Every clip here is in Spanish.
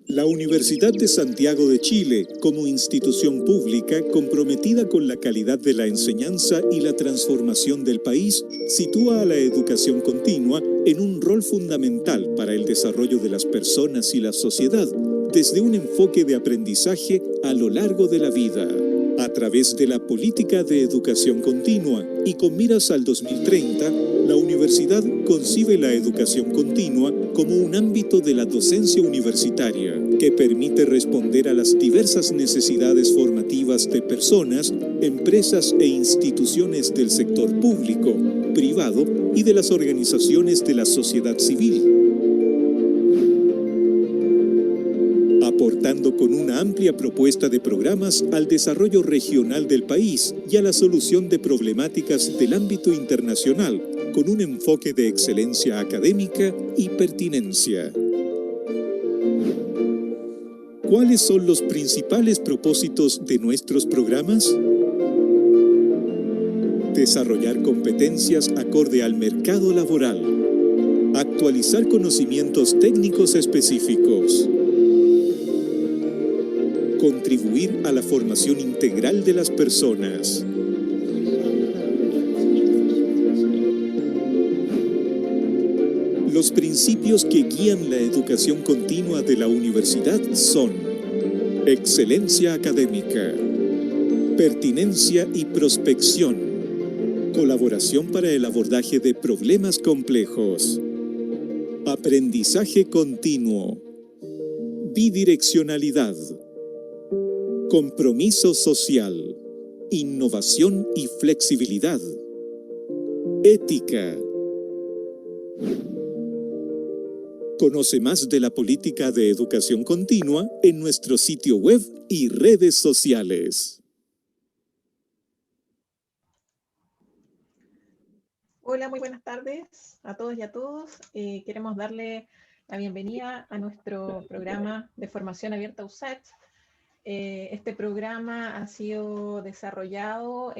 La Universidad de Santiago de Chile, como institución pública comprometida con la calidad de la enseñanza y la transformación del país, sitúa a la educación continua en un rol fundamental para el desarrollo de las personas y la sociedad, desde un enfoque de aprendizaje a lo largo de la vida. A través de la política de educación continua y con miras al 2030, la universidad concibe la educación continua como un ámbito de la docencia universitaria que permite responder a las diversas necesidades formativas de personas, empresas e instituciones del sector público, privado y de las organizaciones de la sociedad civil, aportando con una amplia propuesta de programas al desarrollo regional del país y a la solución de problemáticas del ámbito internacional, con un enfoque de excelencia académica y pertinencia. ¿Cuáles son los principales propósitos de nuestros programas? Desarrollar competencias acorde al mercado laboral, actualizar conocimientos técnicos específicos, contribuir a la formación integral de las personas. Los principios que guían la educación continua de la universidad son excelencia académica, pertinencia y prospección, colaboración para el abordaje de problemas complejos, aprendizaje continuo, bidireccionalidad, compromiso social, innovación y flexibilidad, ética. Conoce más de la política de educación continua en nuestro sitio web y redes sociales. Hola, muy buenas tardes a todos y a todos. Queremos darle la bienvenida a nuestro programa de formación abierta USACH. Este programa ha sido desarrollado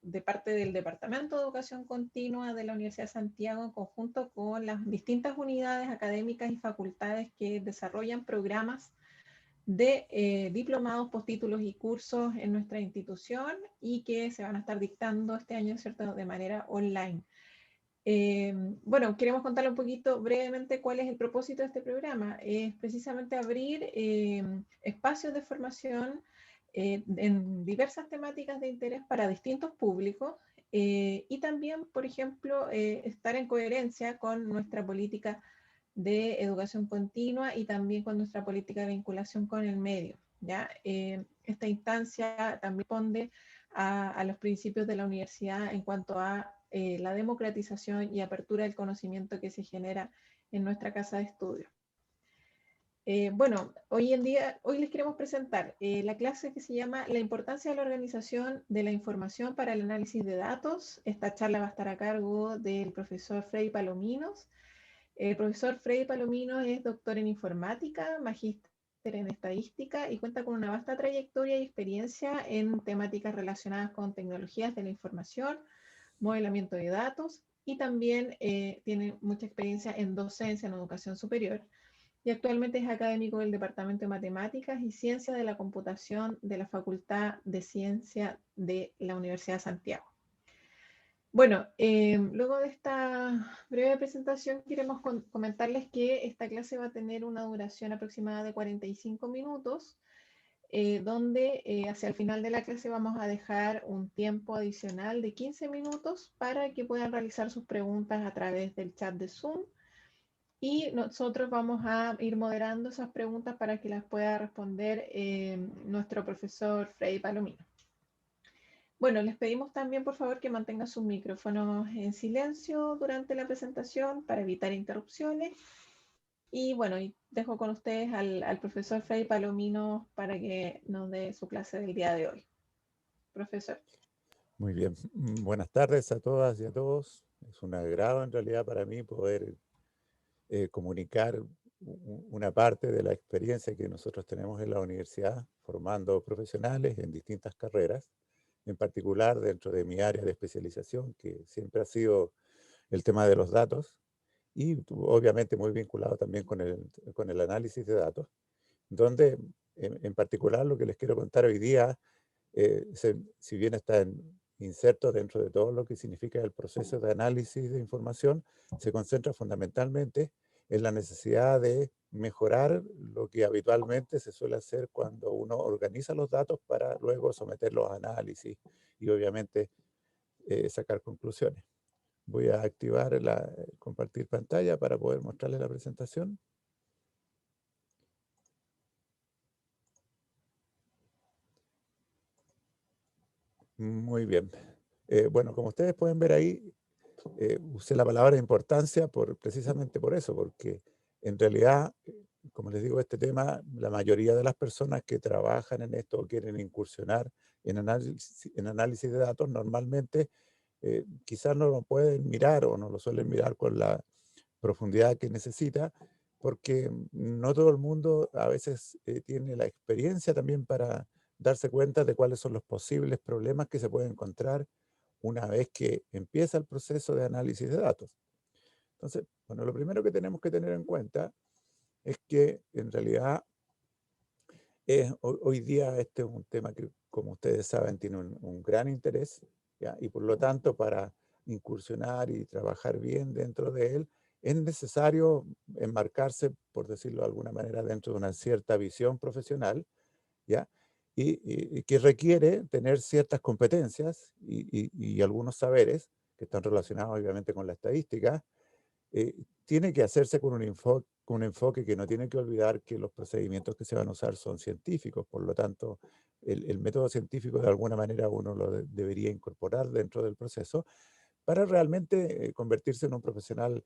de parte del Departamento de Educación Continua de la Universidad de Santiago en conjunto con las distintas unidades académicas y facultades que desarrollan programas de diplomados, postítulos y cursos en nuestra institución y que se van a estar dictando este año, ¿cierto?, de manera online. Bueno, queremos contarle un poquito brevemente cuál es el propósito de este programa. Es precisamente abrir espacios de formación en diversas temáticas de interés para distintos públicos y también, por ejemplo, estar en coherencia con nuestra política de educación continua y también con nuestra política de vinculación con el medio, ¿ya? Esta instancia también responde a los principios de la universidad en cuanto a la democratización y apertura del conocimiento que se genera en nuestra casa de estudio. Bueno, hoy les queremos presentar la clase que se llama La importancia de la organización de la información para el análisis de datos. Esta charla va a estar a cargo del profesor Freddy Palominos. El profesor Freddy Palominos es doctor en informática, magíster en estadística y cuenta con una vasta trayectoria y experiencia en temáticas relacionadas con tecnologías de la información, modelamiento de datos y también tiene mucha experiencia en docencia en educación superior y actualmente es académico del Departamento de Matemáticas y Ciencia de la Computación de la Facultad de Ciencia de la Universidad de Santiago. Bueno, luego de esta breve presentación queremos comentarles que esta clase va a tener una duración aproximada de 45 minutos, donde hacia el final de la clase vamos a dejar un tiempo adicional de 15 minutos para que puedan realizar sus preguntas a través del chat de Zoom y nosotros vamos a ir moderando esas preguntas para que las pueda responder nuestro profesor Freddy Palomino. Bueno, les pedimos también, por favor, que mantengan sus micrófonos en silencio durante la presentación para evitar interrupciones. Y bueno, y dejo con ustedes al profesor Freddy Palomino para que nos dé su clase del día de hoy. Profesor. Muy bien. Buenas tardes a todas y a todos. Es un agrado en realidad para mí poder comunicar una parte de la experiencia que nosotros tenemos en la universidad formando profesionales en distintas carreras, en particular dentro de mi área de especialización, que siempre ha sido el tema de los datos y obviamente muy vinculado también con el análisis de datos, donde en particular lo que les quiero contar hoy día, si bien está inserto dentro de todo lo que significa el proceso de análisis de información, se concentra fundamentalmente en la necesidad de mejorar lo que habitualmente se suele hacer cuando uno organiza los datos para luego someterlos a análisis y obviamente sacar conclusiones. Voy a activar compartir pantalla para poder mostrarles la presentación. Muy bien. Bueno, como ustedes pueden ver ahí, usé la palabra importancia precisamente por eso, porque en realidad, como les digo, este tema, la mayoría de las personas que trabajan en esto o quieren incursionar en análisis de datos, normalmente quizás no lo pueden mirar o no lo suelen mirar con la profundidad que necesita, porque no todo el mundo a veces tiene la experiencia también para darse cuenta de cuáles son los posibles problemas que se pueden encontrar una vez que empieza el proceso de análisis de datos. Entonces, bueno, lo primero que tenemos que tener en cuenta es que en realidad hoy día este es un tema que, como ustedes saben, tiene un gran interés, ¿ya? Y por lo tanto, para incursionar y trabajar bien dentro de él, es necesario enmarcarse, por decirlo de alguna manera, dentro de una cierta visión profesional, ¿ya? Y que requiere tener ciertas competencias y algunos saberes que están relacionados obviamente con la estadística. Tiene que hacerse con un enfoque que no tiene que olvidar que los procedimientos que se van a usar son científicos, por lo tanto, el método científico de alguna manera uno lo debería incorporar dentro del proceso para realmente convertirse en un profesional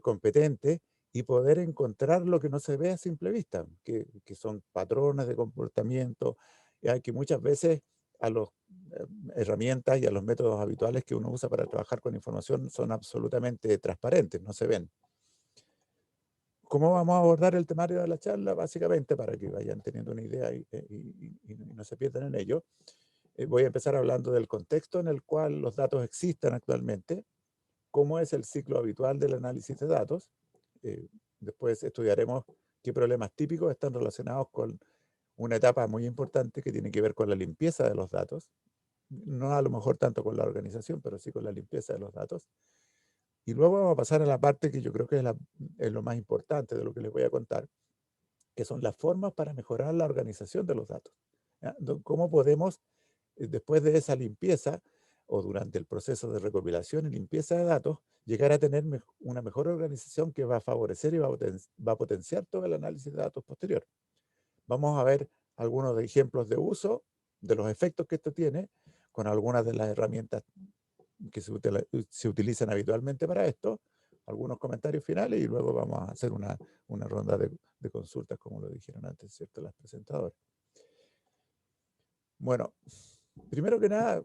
competente y poder encontrar lo que no se ve a simple vista, que son patrones de comportamiento, ya que muchas veces a las herramientas y a los métodos habituales que uno usa para trabajar con información son absolutamente transparentes, no se ven. ¿Cómo vamos a abordar el temario de la charla? Básicamente, para que vayan teniendo una idea y no se pierdan en ello, voy a empezar hablando del contexto en el cual los datos existen actualmente, cómo es el ciclo habitual del análisis de datos. Después estudiaremos qué problemas típicos están relacionados con una etapa muy importante que tiene que ver con la limpieza de los datos. No a lo mejor tanto con la organización, pero sí con la limpieza de los datos. Y luego vamos a pasar a la parte que yo creo que es lo más importante de lo que les voy a contar, que son las formas para mejorar la organización de los datos. ¿Ya? ¿Cómo podemos, después de esa limpieza, o durante el proceso de recopilación y limpieza de datos, llegar a tener una mejor organización que va a favorecer y va a potenciar todo el análisis de datos posterior? Vamos a ver algunos ejemplos de uso, de los efectos que esto tiene, con algunas de las herramientas que se utilizan habitualmente para esto, algunos comentarios finales y luego vamos a hacer una ronda de consultas, como lo dijeron antes, ¿cierto?, las presentadoras. Bueno, primero que nada,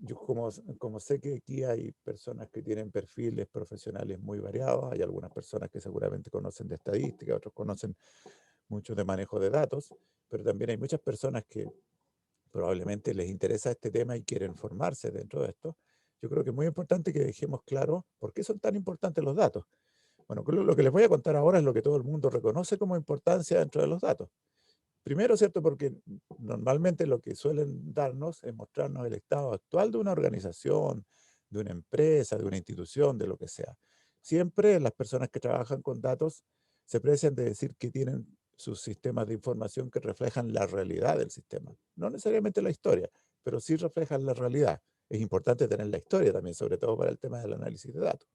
yo como sé que aquí hay personas que tienen perfiles profesionales muy variados, hay algunas personas que seguramente conocen de estadística, otros conocen mucho de manejo de datos, pero también hay muchas personas que probablemente les interesa este tema y quieren formarse dentro de esto. Yo creo que es muy importante que dejemos claro por qué son tan importantes los datos. Bueno, lo que les voy a contar ahora es lo que todo el mundo reconoce como importancia dentro de los datos. Primero, ¿cierto? Porque normalmente lo que suelen darnos es mostrarnos el estado actual de una organización, de una empresa, de una institución, de lo que sea. Siempre las personas que trabajan con datos se precian de decir que tienen sus sistemas de información que reflejan la realidad del sistema. No necesariamente la historia, pero sí reflejan la realidad. Es importante tener la historia también, sobre todo para el tema del análisis de datos.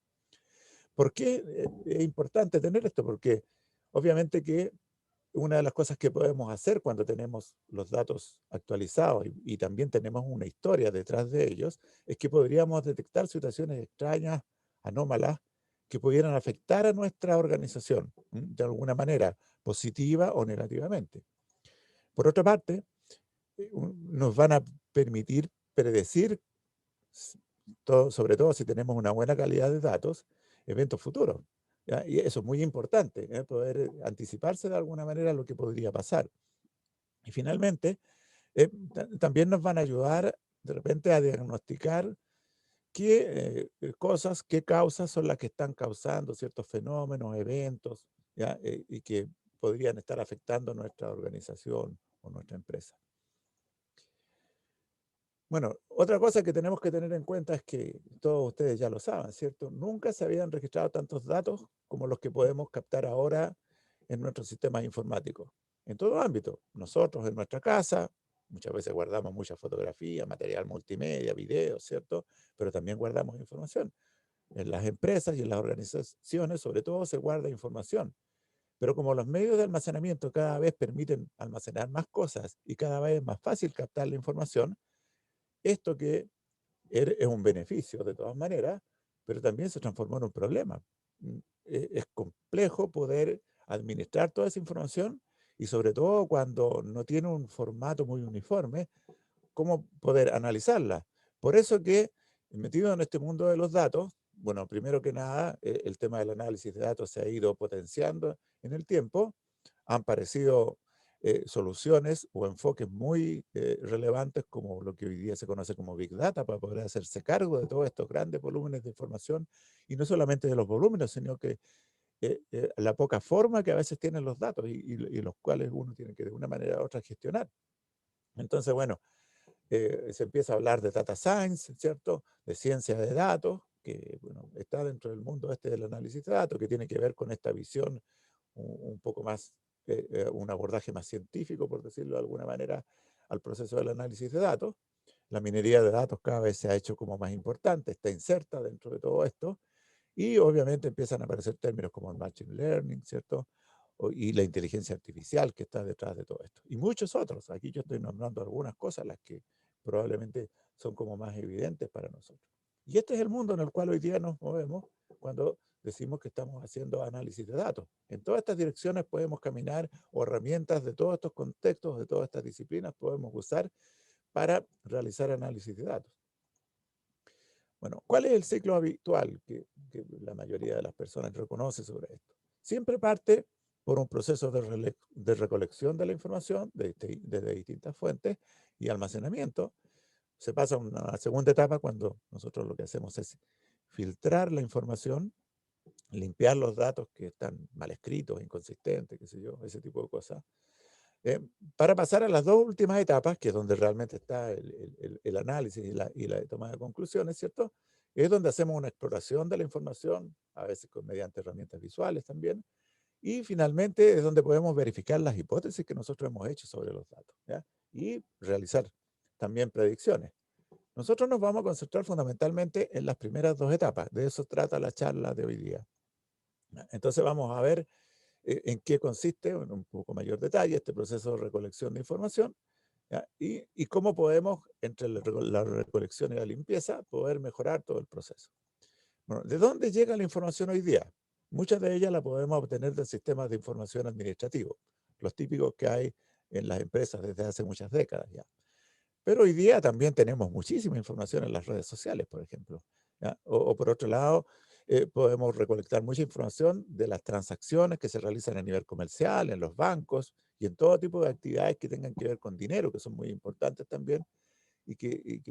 ¿Por qué es importante tener esto? Porque obviamente que una de las cosas que podemos hacer cuando tenemos los datos actualizados y también tenemos una historia detrás de ellos, es que podríamos detectar situaciones extrañas, anómalas, que pudieran afectar a nuestra organización de alguna manera, positiva o negativamente. Por otra parte, nos van a permitir predecir, sobre todo si tenemos una buena calidad de datos, eventos futuros. ¿Ya? Y eso es muy importante, poder anticiparse de alguna manera a lo que podría pasar. Y finalmente, también nos van a ayudar de repente a diagnosticar qué causas son las que están causando ciertos fenómenos, eventos, ¿ya? Y que podrían estar afectando nuestra organización o nuestra empresa. Bueno, otra cosa que tenemos que tener en cuenta es que todos ustedes ya lo saben, ¿cierto? Nunca se habían registrado tantos datos como los que podemos captar ahora en nuestros sistemas informáticos, en todo ámbito. Nosotros en nuestra casa, muchas veces guardamos mucha fotografía, material multimedia, videos, ¿cierto? Pero también guardamos información. En las empresas y en las organizaciones, sobre todo, se guarda información. Pero como los medios de almacenamiento cada vez permiten almacenar más cosas y cada vez es más fácil captar la información, esto que es un beneficio de todas maneras, pero también se transformó en un problema. Es complejo poder administrar toda esa información y sobre todo cuando no tiene un formato muy uniforme, cómo poder analizarla. Por eso que metido en este mundo de los datos, bueno, primero que nada, el tema del análisis de datos se ha ido potenciando en el tiempo, han aparecido soluciones o enfoques muy relevantes como lo que hoy día se conoce como Big Data para poder hacerse cargo de todos estos grandes volúmenes de información y no solamente de los volúmenes, sino que la poca forma que a veces tienen los datos y los cuales uno tiene que de una manera u otra gestionar. Entonces, bueno, se empieza a hablar de data science, ¿cierto? De ciencia de datos, que bueno, está dentro del mundo este del análisis de datos, que tiene que ver con esta visión un poco más, un abordaje más científico, por decirlo de alguna manera, al proceso del análisis de datos. La minería de datos cada vez se ha hecho como más importante, está inserta dentro de todo esto, y obviamente empiezan a aparecer términos como el machine learning, ¿cierto? Y la inteligencia artificial que está detrás de todo esto. Y muchos otros. Aquí yo estoy nombrando algunas cosas, las que probablemente son como más evidentes para nosotros. Y este es el mundo en el cual hoy día nos movemos cuando decimos que estamos haciendo análisis de datos. En todas estas direcciones podemos caminar o herramientas de todos estos contextos, de todas estas disciplinas podemos usar para realizar análisis de datos. Bueno, ¿cuál es el ciclo habitual que la mayoría de las personas reconoce sobre esto? Siempre parte por un proceso de recolección de la información desde distintas fuentes y almacenamiento. Se pasa a una segunda etapa cuando nosotros lo que hacemos es filtrar la información, limpiar los datos que están mal escritos, inconsistentes, qué sé yo, ese tipo de cosas. Eh, para pasar a las dos últimas etapas, que es donde realmente está el análisis y la toma de conclusiones, ¿cierto? Es donde hacemos una exploración de la información, a veces mediante herramientas visuales también, y finalmente es donde podemos verificar las hipótesis que nosotros hemos hecho sobre los datos, ¿ya? Y realizar también predicciones. Nosotros nos vamos a concentrar fundamentalmente en las primeras dos etapas, de eso trata la charla de hoy día. Entonces vamos a ver en qué consiste, en un poco mayor detalle, este proceso de recolección de información, ¿ya? Y cómo podemos, entre la recolección y la limpieza, poder mejorar todo el proceso. Bueno, ¿de dónde llega la información hoy día? Muchas de ellas la podemos obtener del sistema de información administrativo, los típicos que hay en las empresas desde hace muchas décadas ya. Pero hoy día también tenemos muchísima información en las redes sociales, por ejemplo, ¿ya? O por otro lado, podemos recolectar mucha información de las transacciones que se realizan a nivel comercial, en los bancos y en todo tipo de actividades que tengan que ver con dinero, que son muy importantes también y que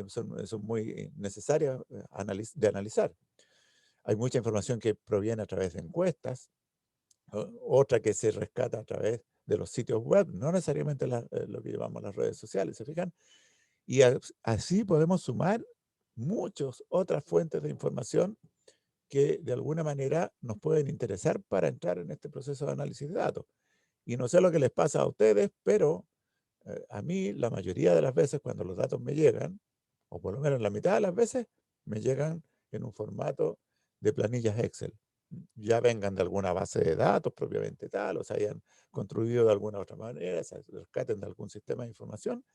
son muy necesarias de analizar. Hay mucha información que proviene a través de encuestas, otra que se rescata a través de los sitios web, no necesariamente lo que llamamos las redes sociales, ¿se fijan? Y así podemos sumar muchas otras fuentes de información que de alguna manera nos pueden interesar para entrar en este proceso de análisis de datos. Y no sé lo que les pasa a ustedes, pero a mí la mayoría de las veces cuando los datos me llegan, o por lo menos la mitad de las veces, me llegan en un formato de planillas Excel. Ya vengan de alguna base de datos propiamente tal, o se hayan construido de alguna otra manera, se rescaten de algún sistema de información,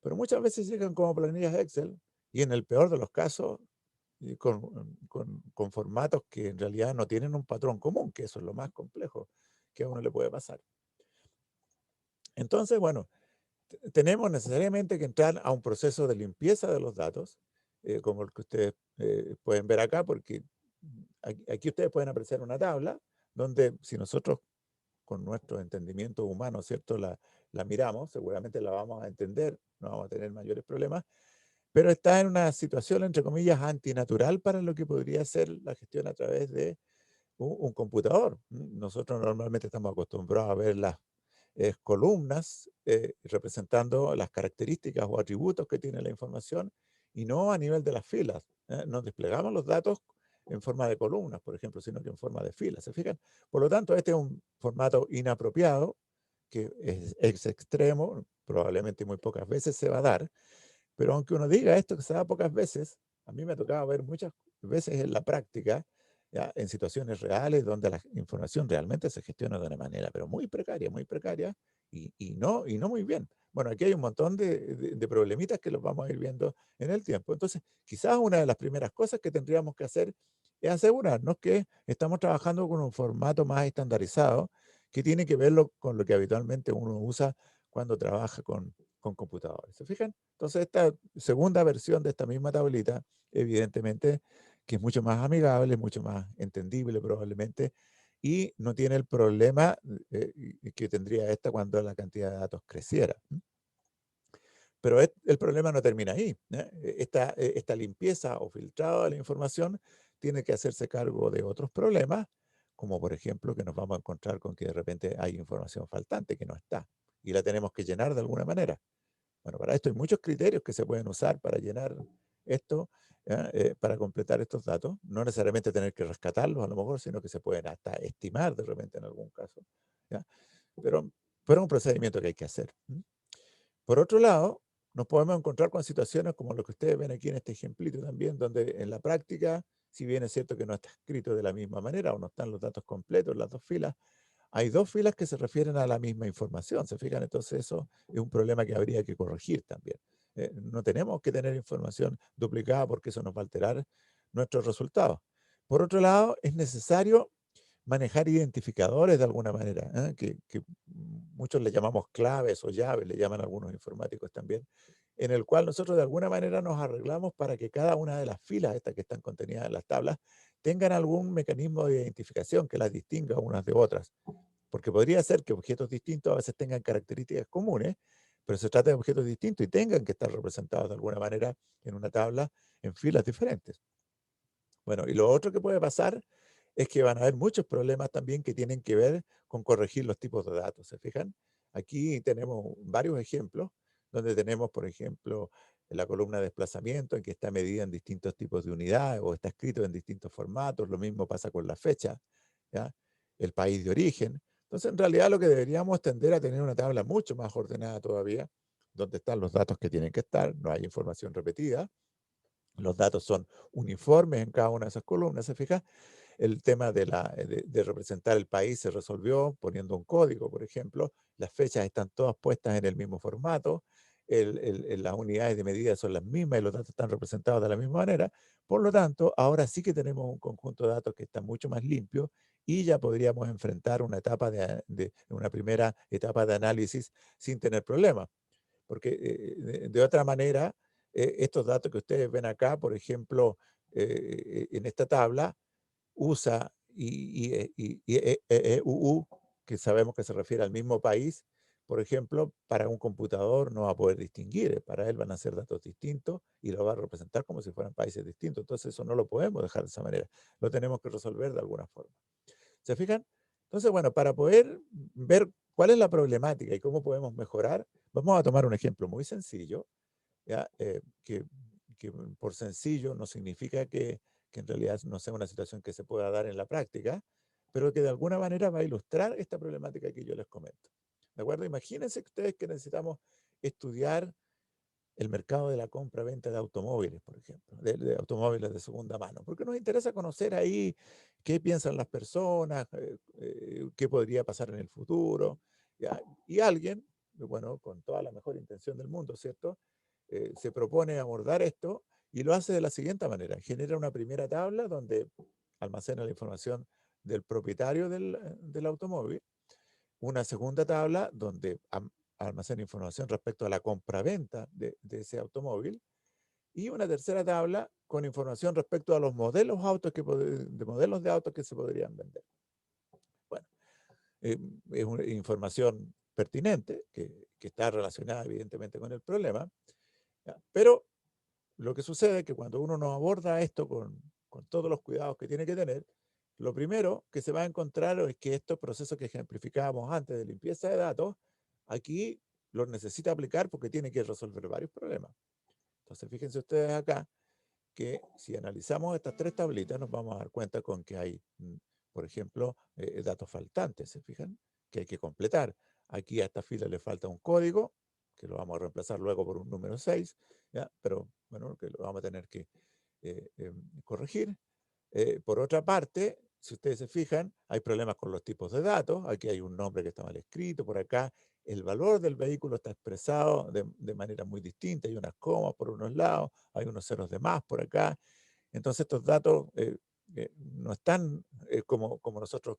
pero muchas veces llegan como planillas Excel y en el peor de los casos con formatos que en realidad no tienen un patrón común, que eso es lo más complejo que a uno le puede pasar. Entonces, bueno, tenemos necesariamente que entrar a un proceso de limpieza de los datos, como el que ustedes pueden ver acá, porque aquí ustedes pueden apreciar una tabla donde si nosotros con nuestro entendimiento humano, ¿cierto? La miramos, seguramente la vamos a entender, no vamos a tener mayores problemas, pero está en una situación, entre comillas, antinatural para lo que podría ser la gestión a través de un computador. Nosotros normalmente estamos acostumbrados a ver las columnas representando las características o atributos que tiene la información y no a nivel de las filas. No desplegamos los datos en forma de columnas, por ejemplo, sino que en forma de filas. ¿Se fijan? Por lo tanto, este es un formato inapropiado, que es extremo, probablemente muy pocas veces se va a dar, pero aunque uno diga esto que se da pocas veces, a mí me ha tocado ver muchas veces en la práctica, ya, en situaciones reales donde la información realmente se gestiona de una manera, pero muy precaria y no muy bien. Bueno, aquí hay un montón de problemitas que los vamos a ir viendo en el tiempo. Entonces, quizás una de las primeras cosas que tendríamos que hacer es asegurarnos que estamos trabajando con un formato más estandarizado que tiene que verlo con lo que habitualmente uno usa cuando trabaja con computadores. ¿Se fijan? Entonces, esta segunda versión de esta misma tablita, evidentemente, que es mucho más amigable, mucho más entendible probablemente, y no tiene el problema que tendría esta cuando la cantidad de datos creciera. Pero el problema no termina ahí. Esta limpieza o filtrado de la información tiene que hacerse cargo de otros problemas, como por ejemplo que nos vamos a encontrar con que de repente hay información faltante que no está y la tenemos que llenar de alguna manera. Bueno, para esto hay muchos criterios que se pueden usar para llenar esto, ¿ya? Para completar estos datos. No necesariamente tener que rescatarlos a lo mejor, sino que se pueden hasta estimar de repente en algún caso, ¿ya? Pero, pero es un procedimiento que hay que hacer. Por otro lado, nos podemos encontrar con situaciones como lo que ustedes ven aquí en este ejemplito también, donde en la práctica, si bien es cierto que no está escrito de la misma manera o no están los datos completos en las dos filas, hay dos filas que se refieren a la misma información. ¿Se fijan? Entonces eso es un problema que habría que corregir también. No tenemos que tener información duplicada porque eso nos va a alterar nuestros resultados. Por otro lado, es necesario manejar identificadores de alguna manera, que muchos le llamamos claves o llaves, le llaman algunos informáticos también, en el cual nosotros de alguna manera nos arreglamos para que cada una de las filas estas que están contenidas en las tablas tengan algún mecanismo de identificación que las distinga unas de otras. Porque podría ser que objetos distintos a veces tengan características comunes, pero se trata de objetos distintos y tengan que estar representados de alguna manera en una tabla en filas diferentes. Bueno, y lo otro que puede pasar es que van a haber muchos problemas también que tienen que ver con corregir los tipos de datos. ¿Se fijan? Aquí tenemos varios ejemplos donde tenemos, por ejemplo, la columna de desplazamiento en que está medida en distintos tipos de unidades o está escrito en distintos formatos. Lo mismo pasa con la fecha, ¿ya? El país de origen. Entonces, en realidad lo que deberíamos tender a tener una tabla mucho más ordenada todavía, donde están los datos que tienen que estar, no hay información repetida, los datos son uniformes en cada una de esas columnas. ¿Se fija? El tema de representar el país se resolvió poniendo un código, por ejemplo. Las fechas están todas puestas en el mismo formato. Las unidades de medida son las mismas y los datos están representados de la misma manera. Por lo tanto, ahora sí que tenemos un conjunto de datos que está mucho más limpio y ya podríamos enfrentar una etapa una primera etapa de análisis sin tener problemas. Porque de otra manera, estos datos que ustedes ven acá, por ejemplo, en esta tabla, USA y UU, que sabemos que se refiere al mismo país, por ejemplo, para un computador no va a poder distinguir, para él van a ser datos distintos y lo va a representar como si fueran países distintos. Entonces eso no lo podemos dejar de esa manera, lo tenemos que resolver de alguna forma. ¿Se fijan? Entonces, bueno, para poder ver cuál es la problemática y cómo podemos mejorar, vamos a tomar un ejemplo muy sencillo, ¿ya? Que por sencillo no significa que en realidad no sea una situación que se pueda dar en la práctica, pero que de alguna manera va a ilustrar esta problemática que yo les comento. ¿De acuerdo? Imagínense ustedes que necesitamos estudiar el mercado de la compra-venta de automóviles, por ejemplo, de automóviles de segunda mano, porque nos interesa conocer ahí qué piensan las personas, qué podría pasar en el futuro, ¿ya? Y alguien, bueno, con toda la mejor intención del mundo, ¿cierto? Se propone abordar esto y lo hace de la siguiente manera: genera una primera tabla donde almacena la información del propietario del automóvil, una segunda tabla donde almacena información respecto a la compraventa de ese automóvil y una tercera tabla con información respecto a los modelos de autos que se podrían vender. Bueno, es una información pertinente que está relacionada evidentemente con el problema, ¿ya? Pero lo que sucede es que cuando uno no aborda esto con todos los cuidados que tiene que tener, lo primero que se va a encontrar es que estos procesos que ejemplificábamos antes de limpieza de datos, aquí los necesita aplicar porque tiene que resolver varios problemas. Entonces, fíjense ustedes acá que si analizamos estas tres tablitas nos vamos a dar cuenta con que hay, por ejemplo, datos faltantes, ¿se fijan? Que hay que completar. Aquí a esta fila le falta un código, que lo vamos a reemplazar luego por un número 6, ¿ya? Pero bueno, que lo vamos a tener que corregir. Por otra parte, si ustedes se fijan, hay problemas con los tipos de datos. Aquí hay un nombre que está mal escrito. Por acá, el valor del vehículo está expresado de manera muy distinta. Hay unas comas por unos lados, hay unos ceros de más por acá. Entonces, estos datos no están como nosotros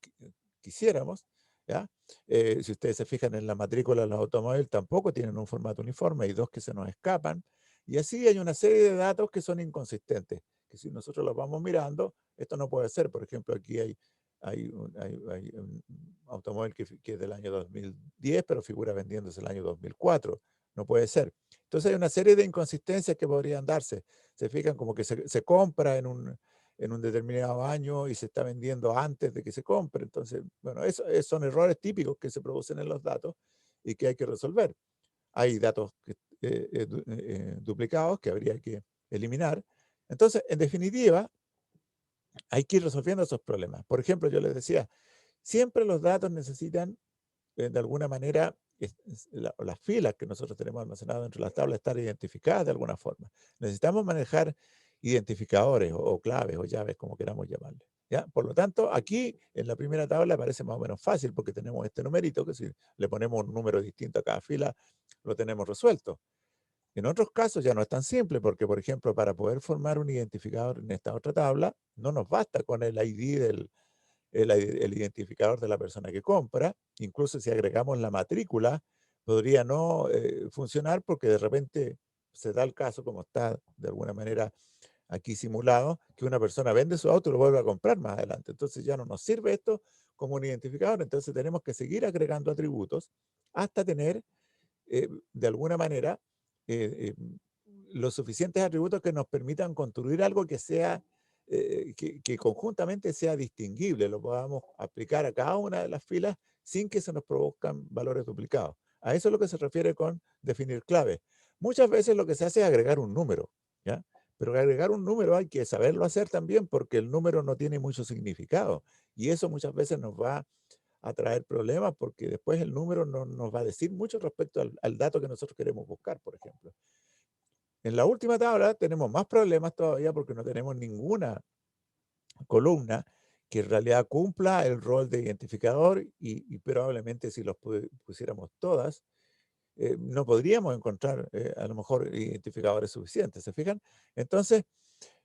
quisiéramos. ¿Ya? Si ustedes se fijan en la matrícula de los automóviles, tampoco tienen un formato uniforme. Hay dos que se nos escapan. Y así hay una serie de datos que son inconsistentes, que si nosotros los vamos mirando, esto no puede ser. Por ejemplo, aquí hay un automóvil que es del año 2010, pero figura vendiéndose el año 2004. No puede ser. Entonces hay una serie de inconsistencias que podrían darse. Se fijan como que se compra en un determinado año y se está vendiendo antes de que se compre. Entonces, bueno, son errores típicos que se producen en los datos y que hay que resolver. Hay datos duplicados que habría que eliminar. Entonces, en definitiva, hay que ir resolviendo esos problemas. Por ejemplo, yo les decía, siempre los datos necesitan, de alguna manera, las filas que nosotros tenemos almacenadas dentro de las tablas estar identificadas de alguna forma. Necesitamos manejar identificadores o claves o llaves, como queramos llamarle. ¿Ya? Por lo tanto, aquí en la primera tabla parece más o menos fácil porque tenemos este numerito que si le ponemos un número distinto a cada fila, lo tenemos resuelto. En otros casos ya no es tan simple porque, por ejemplo, para poder formar un identificador en esta otra tabla, no nos basta con el ID el identificador de la persona que compra. Incluso si agregamos la matrícula, podría no funcionar porque de repente se da el caso, como está de alguna manera aquí simulado, que una persona vende su auto y lo vuelve a comprar más adelante. Entonces ya no nos sirve esto como un identificador. Entonces tenemos que seguir agregando atributos hasta tener, de alguna manera, los suficientes atributos que nos permitan construir algo que sea, que conjuntamente sea distinguible, lo podamos aplicar a cada una de las filas sin que se nos produzcan valores duplicados. A eso es lo que se refiere con definir claves. Muchas veces lo que se hace es agregar un número, ¿ya? Pero agregar un número hay que saberlo hacer también porque el número no tiene mucho significado y eso muchas veces nos va a traer problemas porque después el número no nos va a decir mucho respecto al dato que nosotros queremos buscar, por ejemplo. En la última tabla tenemos más problemas todavía porque no tenemos ninguna columna que en realidad cumpla el rol de identificador y probablemente si los pusiéramos todas, no podríamos encontrar a lo mejor identificadores suficientes, ¿se fijan? Entonces,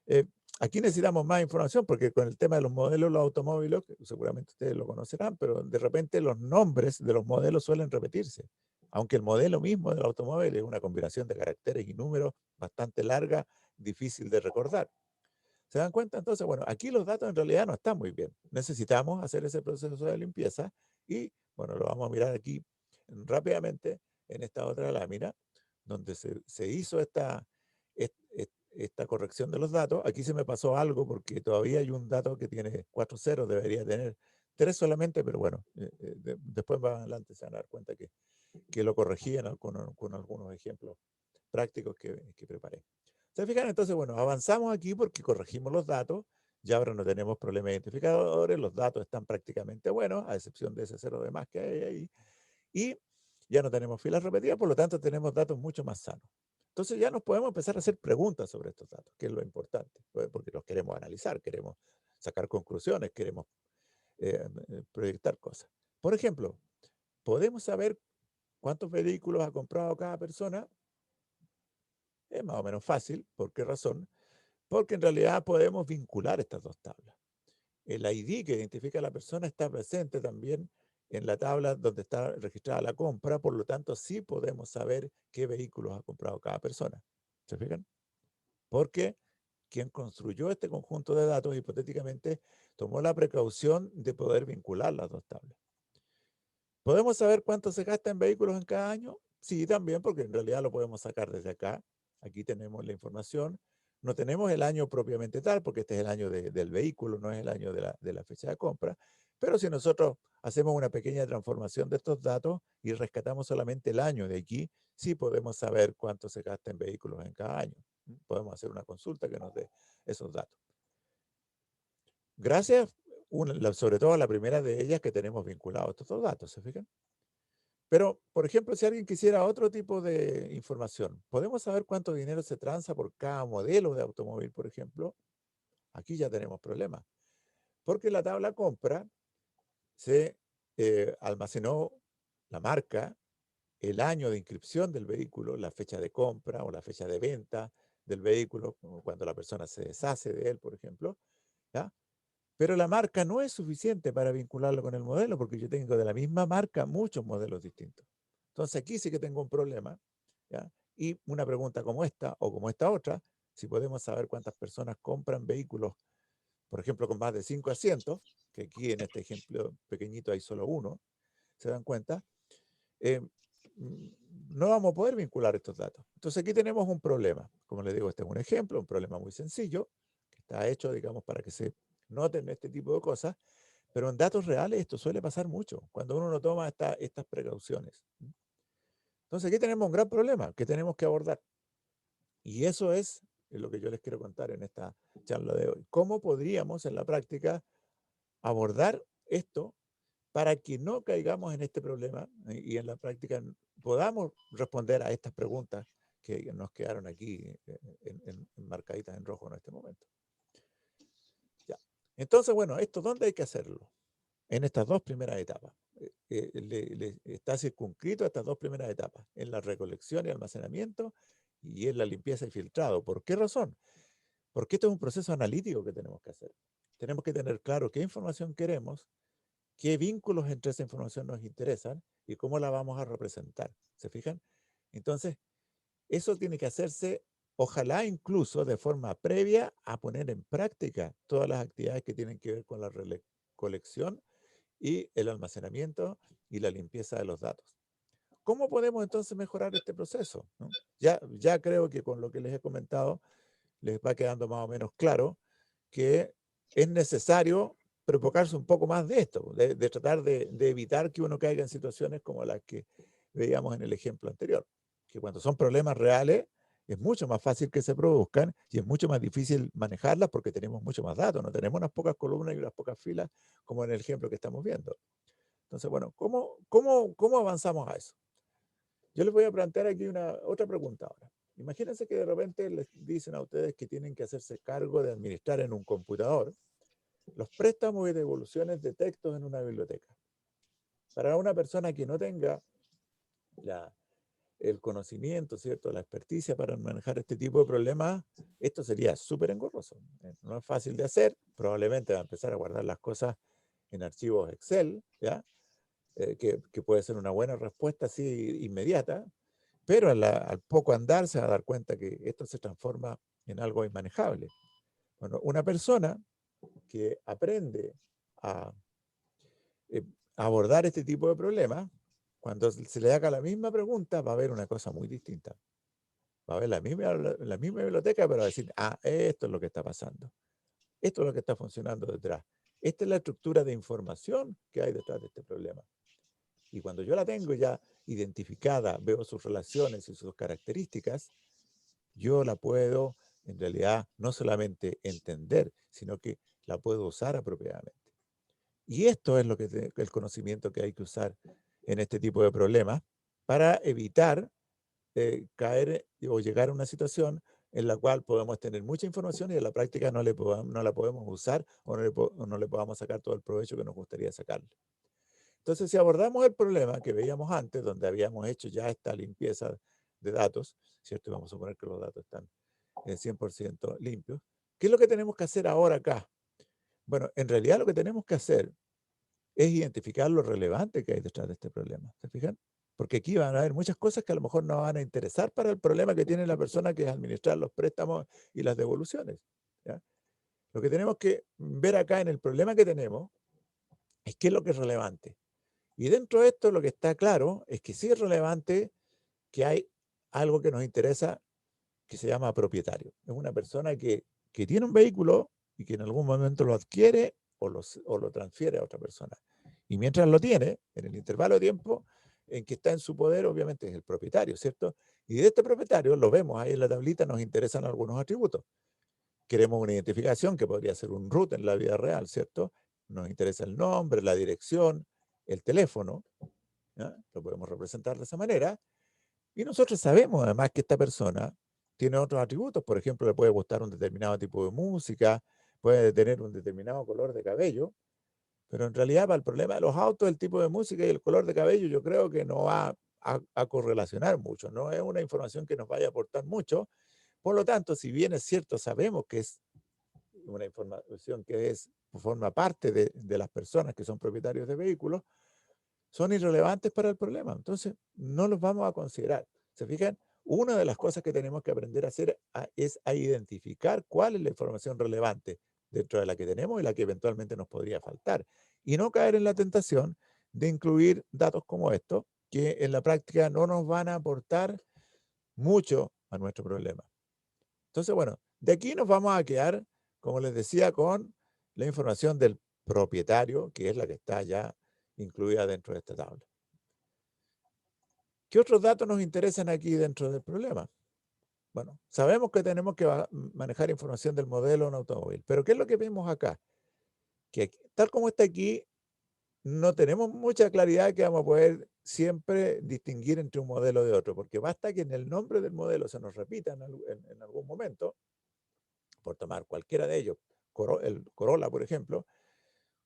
eh, aquí necesitamos más información porque con el tema de los modelos, los automóviles, que seguramente ustedes lo conocerán, pero de repente los nombres de los modelos suelen repetirse. Aunque el modelo mismo del automóvil es una combinación de caracteres y números bastante larga, difícil de recordar. ¿Se dan cuenta? Entonces, bueno, aquí los datos en realidad no están muy bien. Necesitamos hacer ese proceso de limpieza y, bueno, lo vamos a mirar aquí rápidamente en esta otra lámina, donde se hizo esta corrección de los datos. Aquí se me pasó algo porque todavía hay un dato que tiene 4 ceros, debería tener 3 solamente, pero bueno, después más adelante se van a dar cuenta que lo corregían con algunos ejemplos prácticos que preparé. ¿Se fijan? Entonces, bueno, avanzamos aquí porque corregimos los datos. Ya ahora no tenemos problemas identificadores, los datos están prácticamente buenos, a excepción de ese cero de más que hay ahí. Y ya no tenemos filas repetidas, por lo tanto tenemos datos mucho más sanos. Entonces ya nos podemos empezar a hacer preguntas sobre estos datos, que es lo importante, porque los queremos analizar, queremos sacar conclusiones, queremos proyectar cosas. Por ejemplo, ¿podemos saber cuántos vehículos ha comprado cada persona? Es más o menos fácil. ¿Por qué razón? Porque en realidad podemos vincular estas dos tablas. El ID que identifica a la persona está presente también en la tabla donde está registrada la compra, por lo tanto sí podemos saber qué vehículos ha comprado cada persona. ¿Se fijan? Porque quien construyó este conjunto de datos hipotéticamente tomó la precaución de poder vincular las dos tablas. ¿Podemos saber cuánto se gasta en vehículos en cada año? Sí, también, porque en realidad lo podemos sacar desde acá Aquí tenemos la información. No tenemos el año propiamente tal, porque este es el año del vehículo, no es el año de la fecha de compra. Pero si nosotros hacemos una pequeña transformación de estos datos y rescatamos solamente el año de aquí, sí podemos saber cuánto se gasta en vehículos en cada año. Podemos hacer una consulta que nos dé esos datos. Gracias, sobre todo a la primera de ellas, que tenemos vinculados estos dos datos, ¿se fijan? Pero, por ejemplo, si alguien quisiera otro tipo de información, ¿podemos saber cuánto dinero se transa por cada modelo de automóvil, por ejemplo? Aquí ya tenemos problemas, porque en la tabla compra se almacenó la marca, el año de inscripción del vehículo, la fecha de compra o la fecha de venta del vehículo, como cuando la persona se deshace de él, por ejemplo, ¿ya? Pero la marca no es suficiente para vincularlo con el modelo, porque yo tengo de la misma marca muchos modelos distintos. Entonces aquí sí que tengo un problema, ¿ya? Y una pregunta como esta o como esta otra, si podemos saber cuántas personas compran vehículos, por ejemplo, con más de 5 asientos, que aquí en este ejemplo pequeñito hay solo uno, ¿se dan cuenta? Eh, no vamos a poder vincular estos datos. Entonces aquí tenemos un problema. Como les digo, este es un ejemplo, un problema muy sencillo, que está hecho, digamos, para que se noten este tipo de cosas, pero en datos reales esto suele pasar mucho, cuando uno no toma estas precauciones. Entonces aquí tenemos un gran problema que tenemos que abordar. Y eso es lo que yo les quiero contar en esta charla de hoy. ¿Cómo podríamos en la práctica abordar esto para que no caigamos en este problema y en la práctica podamos responder a estas preguntas que nos quedaron aquí marcaditas en rojo en este momento? Ya. Entonces, bueno, ¿esto dónde hay que hacerlo? En estas dos primeras etapas. Está circunscrito a estas dos primeras etapas, en la recolección y almacenamiento y en la limpieza y filtrado. ¿Por qué razón? Porque esto es un proceso analítico que tenemos que hacer. Tenemos que tener claro qué información queremos, qué vínculos entre esa información nos interesan y cómo la vamos a representar. ¿Se fijan? Entonces, eso tiene que hacerse, ojalá incluso de forma previa a poner en práctica todas las actividades que tienen que ver con la recolección y el almacenamiento y la limpieza de los datos. ¿Cómo podemos entonces mejorar este proceso? ¿No? Ya creo que con lo que les he comentado les va quedando más o menos claro que es necesario preocuparse un poco más de esto, de tratar de evitar que uno caiga en situaciones como las que veíamos en el ejemplo anterior, que cuando son problemas reales es mucho más fácil que se produzcan y es mucho más difícil manejarlas porque tenemos mucho más datos, no tenemos unas pocas columnas y unas pocas filas como en el ejemplo que estamos viendo. Entonces, bueno, ¿cómo avanzamos a eso? Yo les voy a plantear aquí otra pregunta ahora. Imagínense que de repente les dicen a ustedes que tienen que hacerse cargo de administrar en un computador los préstamos y devoluciones de textos en una biblioteca. Para una persona que no tenga el conocimiento, ¿cierto?, la experticia para manejar este tipo de problemas, esto sería súper engorroso. No es fácil de hacer, probablemente va a empezar a guardar las cosas en archivos Excel, ¿ya? Que puede ser una buena respuesta así inmediata, pero al poco andar se va a dar cuenta que esto se transforma en algo inmanejable. Bueno, una persona que aprende a abordar este tipo de problemas, cuando se le haga la misma pregunta, va a ver una cosa muy distinta. Va a ver la misma biblioteca, pero va a decir, esto es lo que está pasando. Esto es lo que está funcionando detrás. Esta es la estructura de información que hay detrás de este problema. Y cuando yo la tengo ya identificada, veo sus relaciones y sus características, yo la puedo en realidad no solamente entender, sino que la puedo usar apropiadamente. Y esto es el conocimiento que hay que usar en este tipo de problemas para evitar caer o llegar a una situación en la cual podemos tener mucha información y en la práctica no la podemos usar o no le podamos sacar todo el provecho que nos gustaría sacarle. Entonces, si abordamos el problema que veíamos antes, donde habíamos hecho ya esta limpieza de datos, ¿cierto? Vamos a suponer que los datos están 100% limpios. ¿Qué es lo que tenemos que hacer ahora acá? Bueno, en realidad lo que tenemos que hacer es identificar lo relevante que hay detrás de este problema. ¿Se fijan? Porque aquí van a haber muchas cosas que a lo mejor no van a interesar para el problema que tiene la persona, que es administrar los préstamos y las devoluciones, ¿ya? Lo que tenemos que ver acá en el problema que tenemos es qué es lo que es relevante. Y dentro de esto lo que está claro es que sí es relevante que hay algo que nos interesa que se llama propietario. Es una persona que tiene un vehículo y que en algún momento lo adquiere o lo transfiere a otra persona. Y mientras lo tiene, en el intervalo de tiempo en que está en su poder, obviamente es el propietario, ¿cierto? Y de este propietario, lo vemos ahí en la tablita, nos interesan algunos atributos. Queremos una identificación que podría ser un root en la vida real, ¿cierto? Nos interesa el nombre, la dirección, el teléfono, ¿ya? Lo podemos representar de esa manera. Y nosotros sabemos además que esta persona tiene otros atributos. Por ejemplo, le puede gustar un determinado tipo de música, puede tener un determinado color de cabello, pero en realidad para el problema de los autos, el tipo de música y el color de cabello, yo creo que no va a correlacionar mucho, no es una información que nos vaya a aportar mucho. Por lo tanto, si bien es cierto, sabemos que es una información que forma parte de las personas que son propietarios de vehículos, son irrelevantes para el problema. Entonces, no los vamos a considerar. ¿Se fijan? Una de las cosas que tenemos que aprender a hacer es a identificar cuál es la información relevante dentro de la que tenemos y la que eventualmente nos podría faltar. Y no caer en la tentación de incluir datos como estos, que en la práctica no nos van a aportar mucho a nuestro problema. Entonces, bueno, de aquí nos vamos a quedar, como les decía, con la información del propietario, que es la que está ya incluida dentro de esta tabla. ¿Qué otros datos nos interesan aquí dentro del problema? Bueno, sabemos que tenemos que manejar información del modelo de un automóvil, pero ¿qué es lo que vemos acá? Que tal como está aquí, no tenemos mucha claridad que vamos a poder siempre distinguir entre un modelo de otro, porque basta que en el nombre del modelo se nos repita en algún momento, por tomar cualquiera de ellos, el Corolla, por ejemplo,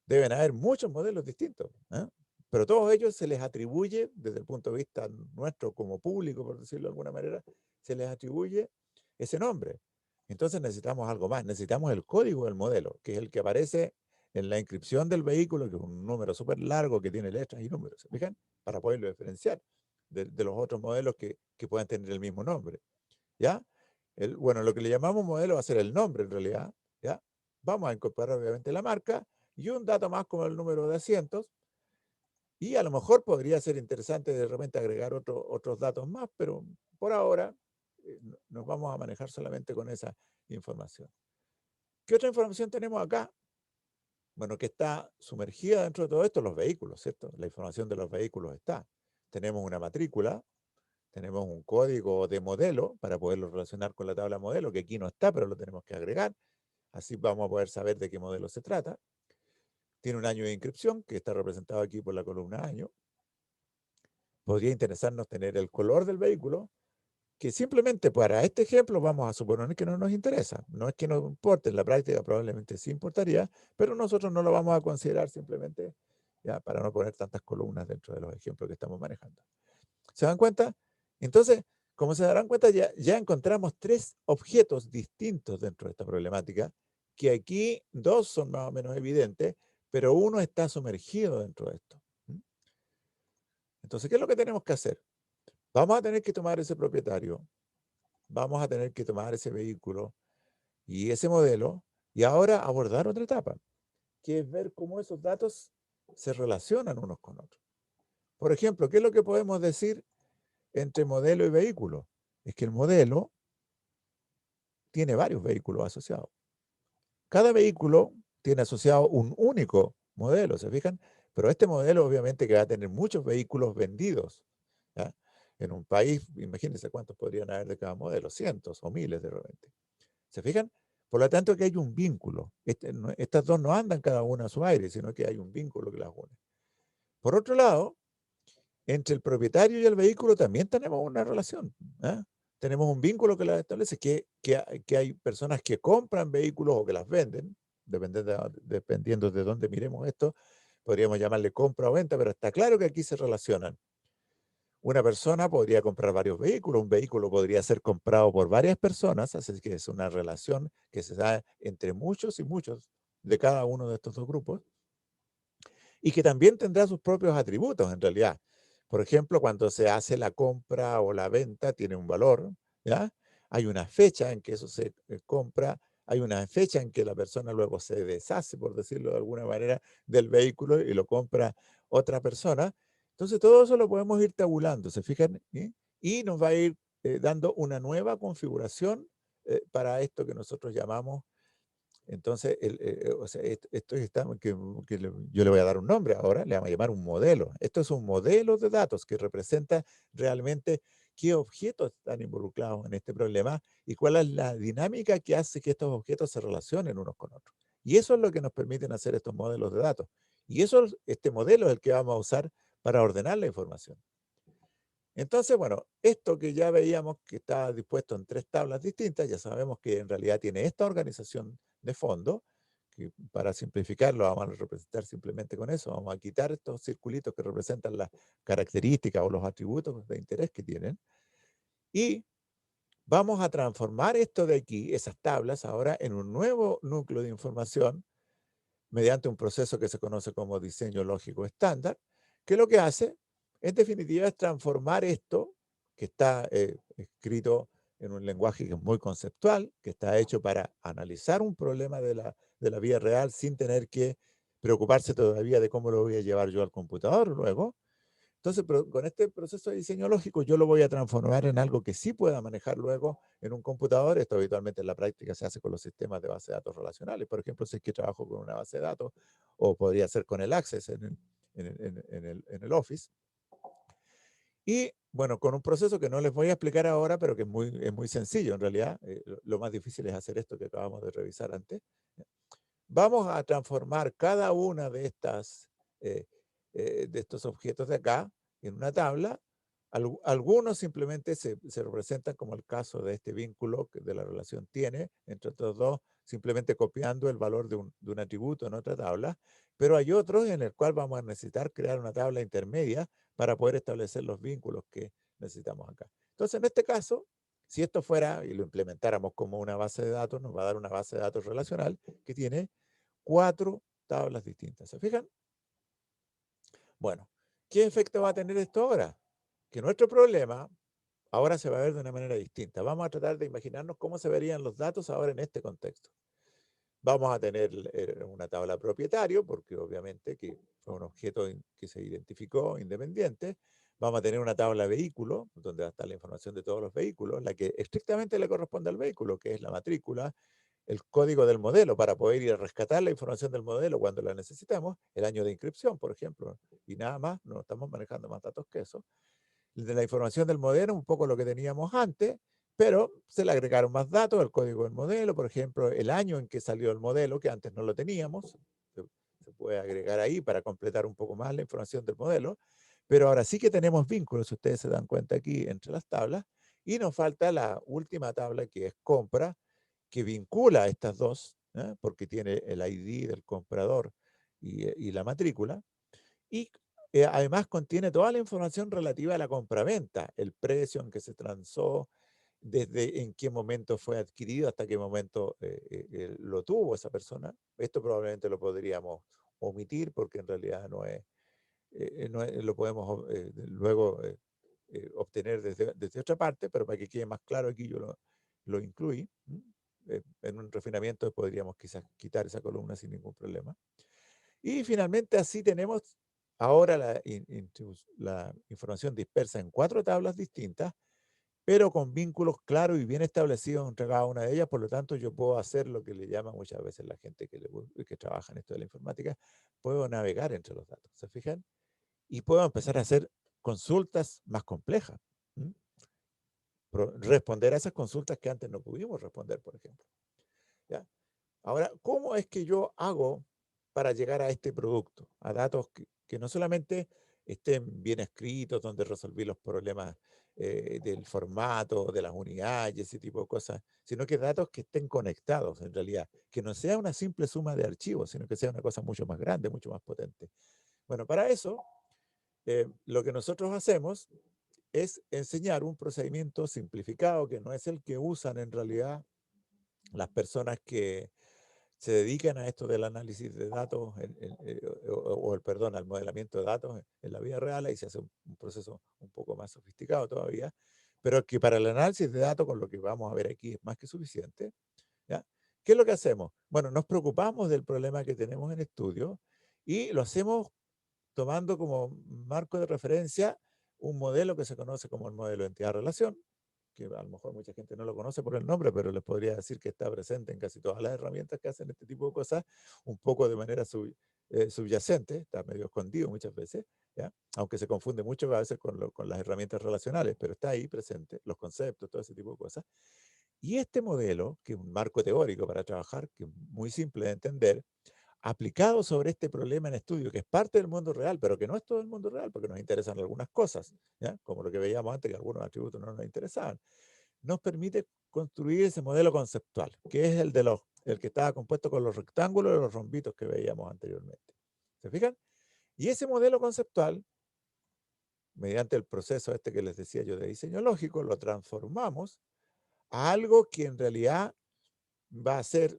deben haber muchos modelos distintos, ¿eh? Pero todos ellos se les atribuye, desde el punto de vista nuestro como público, por decirlo de alguna manera, se les atribuye ese nombre. Entonces necesitamos algo más, necesitamos el código del modelo, que es el que aparece en la inscripción del vehículo, que es un número súper largo que tiene letras y números, ¿se fijan? Para poderlo diferenciar de los otros modelos que puedan tener el mismo nombre, ¿ya? Bueno, lo que le llamamos modelo va a ser el nombre en realidad, ¿ya? Vamos a incorporar obviamente la marca y un dato más como el número de asientos, y a lo mejor podría ser interesante de repente agregar otros datos más, pero por ahora nos vamos a manejar solamente con esa información. ¿Qué otra información tenemos acá? Bueno, que está sumergida dentro de todo esto, los vehículos, ¿cierto? La información de los vehículos está. Tenemos una matrícula, tenemos un código de modelo para poderlo relacionar con la tabla modelo, que aquí no está, pero lo tenemos que agregar. Así vamos a poder saber de qué modelo se trata. Tiene un año de inscripción, que está representado aquí por la columna año. Podría interesarnos tener el color del vehículo, que simplemente para este ejemplo vamos a suponer que no nos interesa. No es que nos importe, en la práctica probablemente sí importaría, pero nosotros no lo vamos a considerar simplemente ya para no poner tantas columnas dentro de los ejemplos que estamos manejando. ¿Se dan cuenta? Entonces, como se darán cuenta, ya encontramos tres objetos distintos dentro de esta problemática, que aquí dos son más o menos evidentes, pero uno está sumergido dentro de esto. Entonces, ¿qué es lo que tenemos que hacer? Vamos a tener que tomar ese propietario, vamos a tener que tomar ese vehículo y ese modelo y ahora abordar otra etapa, que es ver cómo esos datos se relacionan unos con otros. Por ejemplo, ¿qué es lo que podemos decir entre modelo y vehículo? Es que el modelo tiene varios vehículos asociados. Cada vehículo tiene asociado un único modelo, ¿se fijan? Pero este modelo obviamente que va a tener muchos vehículos vendidos, ¿ya? En un país, imagínense cuántos podrían haber de cada modelo, cientos o miles de repente. ¿Se fijan? Por lo tanto que hay un vínculo. Estas dos no andan cada una a su aire, sino que hay un vínculo que las une. Por otro lado, entre el propietario y el vehículo también tenemos una relación, ¿eh? Tenemos un vínculo que las establece, que hay personas que compran vehículos o que las venden, dependiendo de dónde miremos esto, podríamos llamarle compra o venta, pero está claro que aquí se relacionan. Una persona podría comprar varios vehículos, un vehículo podría ser comprado por varias personas, así que es una relación que se da entre muchos y muchos de cada uno de estos dos grupos, y que también tendrá sus propios atributos en realidad. Por ejemplo, cuando se hace la compra o la venta, tiene un valor, ¿ya? Hay una fecha en que eso se compra, hay una fecha en que la persona luego se deshace, por decirlo de alguna manera, del vehículo y lo compra otra persona. Entonces, todo eso lo podemos ir tabulando, ¿se fijan? ¿Sí? Y nos va a ir dando una nueva configuración para esto que nosotros llamamos. Entonces, o sea, esto está, yo le voy a dar un nombre ahora, le vamos a llamar un modelo. Esto es un modelo de datos que representa realmente qué objetos están involucrados en este problema y cuál es la dinámica que hace que estos objetos se relacionen unos con otros. Y eso es lo que nos permiten hacer estos modelos de datos. Y este modelo es el que vamos a usar para ordenar la información. Entonces, bueno, esto que ya veíamos que está dispuesto en 3 tablas distintas, ya sabemos que en realidad tiene esta organización de fondo, que para simplificarlo vamos a representar simplemente con eso. Vamos a quitar estos circulitos que representan las características o los atributos de interés que tienen y vamos a transformar esto de aquí, esas tablas, ahora en un nuevo núcleo de información mediante un proceso que se conoce como diseño lógico estándar, que lo que hace, en definitiva, es transformar esto, que está escrito en un lenguaje que es muy conceptual, que está hecho para analizar un problema de la vida real sin tener que preocuparse todavía de cómo lo voy a llevar yo al computador luego. Entonces, con este proceso de diseño lógico, yo lo voy a transformar en algo que sí pueda manejar luego en un computador. Esto habitualmente en la práctica se hace con los sistemas de base de datos relacionales. Por ejemplo, si es que trabajo con una base de datos, o podría ser con el Access en el Office. Y bueno, con un proceso que no les voy a explicar ahora, pero que es muy sencillo en realidad. Lo más difícil es hacer esto que acabamos de revisar antes. Vamos a transformar cada una de de estos objetos de acá en una tabla. Algunos simplemente se representan como el caso de este vínculo que de la relación tiene entre estos dos, simplemente copiando el valor de un atributo en otra tabla, pero hay otros en el cual vamos a necesitar crear una tabla intermedia para poder establecer los vínculos que necesitamos acá. Entonces, en este caso, si esto fuera y lo implementáramos como una base de datos, nos va a dar una base de datos relacional que tiene 4 tablas distintas. ¿Se fijan? Bueno, ¿qué efecto va a tener esto ahora? Que nuestro problema ahora se va a ver de una manera distinta. Vamos a tratar de imaginarnos cómo se verían los datos ahora en este contexto. Vamos a tener una tabla propietario, porque obviamente que fue un objeto que se identificó independiente. Vamos a tener una tabla vehículo, donde va a estar la información de todos los vehículos, la que estrictamente le corresponde al vehículo, que es la matrícula, el código del modelo para poder ir a rescatar la información del modelo cuando la necesitamos, el año de inscripción, por ejemplo, y nada más, no estamos manejando más datos que eso. De la información del modelo, un poco lo que teníamos antes, pero se le agregaron más datos, el código del modelo, por ejemplo, el año en que salió el modelo, que antes no lo teníamos, se puede agregar ahí para completar un poco más la información del modelo, pero ahora sí que tenemos vínculos, si ustedes se dan cuenta aquí, entre las tablas, y nos falta la última tabla que es compra, que vincula a estas dos, porque tiene el ID del comprador y la matrícula, y además contiene toda la información relativa a la compraventa, el precio en que se transó, desde en qué momento fue adquirido hasta qué momento lo tuvo esa persona. Esto probablemente lo podríamos omitir porque en realidad lo podemos luego obtener desde otra parte, pero para que quede más claro aquí yo lo incluí. En un refinamiento podríamos quizás quitar esa columna sin ningún problema. Y finalmente así tenemos ahora la información dispersa en 4 tablas distintas, pero con vínculos claros y bien establecidos entre cada una de ellas. Por lo tanto, yo puedo hacer lo que le llama muchas veces la gente que trabaja en esto de la informática, puedo navegar entre los datos, ¿se fijan? Y puedo empezar a hacer consultas más complejas. Responder a esas consultas que antes no pudimos responder, por ejemplo. ¿Ya? Ahora, ¿cómo es que yo hago para llegar a este producto? A datos que no solamente estén bien escritos, donde resolví los problemas del formato, de las unidades y ese tipo de cosas, sino que datos que estén conectados en realidad, que no sea una simple suma de archivos, sino que sea una cosa mucho más grande, mucho más potente. Bueno, para eso, lo que nosotros hacemos es enseñar un procedimiento simplificado que no es el que usan en realidad las personas que se dedican a esto del análisis de datos perdón, al modelamiento de datos en la vida real. Ahí se hace un proceso un poco más sofisticado todavía, pero que para el análisis de datos, con lo que vamos a ver aquí, es más que suficiente. ¿Ya? ¿Qué es lo que hacemos? Bueno, nos preocupamos del problema que tenemos en estudio y lo hacemos tomando como marco de referencia un modelo que se conoce como el modelo de entidad-relación, que a lo mejor mucha gente no lo conoce por el nombre, pero les podría decir que está presente en casi todas las herramientas que hacen este tipo de cosas, un poco de manera subyacente, está medio escondido muchas veces, ¿ya? Aunque se confunde mucho a veces con las herramientas relacionales, pero está ahí presente, los conceptos, todo ese tipo de cosas. Y este modelo, que es un marco teórico para trabajar, que es muy simple de entender, aplicado sobre este problema en estudio, que es parte del mundo real, pero que no es todo el mundo real, porque nos interesan algunas cosas, ¿ya? Como lo que veíamos antes, que algunos atributos no nos interesaban, nos permite construir ese modelo conceptual, que es el que estaba compuesto con los rectángulos y los rombitos que veíamos anteriormente. ¿Se fijan? Y ese modelo conceptual, mediante el proceso este que les decía yo de diseño lógico, lo transformamos a algo que en realidad va a ser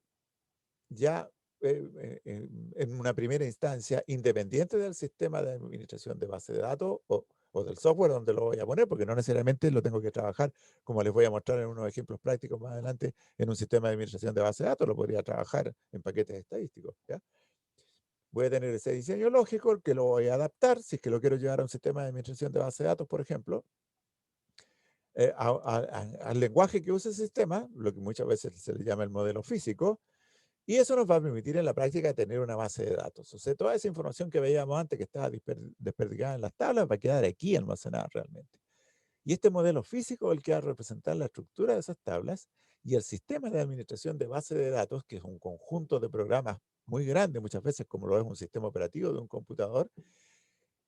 ya en una primera instancia independiente del sistema de administración de base de datos o del software donde lo voy a poner, porque no necesariamente lo tengo que trabajar, como les voy a mostrar en unos ejemplos prácticos más adelante, en un sistema de administración de base de datos, lo podría trabajar en paquetes estadísticos, ¿ya? Voy a tener ese diseño lógico que lo voy a adaptar, si es que lo quiero llevar a un sistema de administración de base de datos, por ejemplo, al lenguaje que usa el sistema, lo que muchas veces se le llama el modelo físico, y eso nos va a permitir en la práctica tener una base de datos. O sea, toda esa información que veíamos antes que estaba desperdigada en las tablas va a quedar aquí almacenada realmente. Y este modelo físico es el que va a representar la estructura de esas tablas y el sistema de administración de base de datos, que es un conjunto de programas muy grande, muchas veces como lo es un sistema operativo de un computador,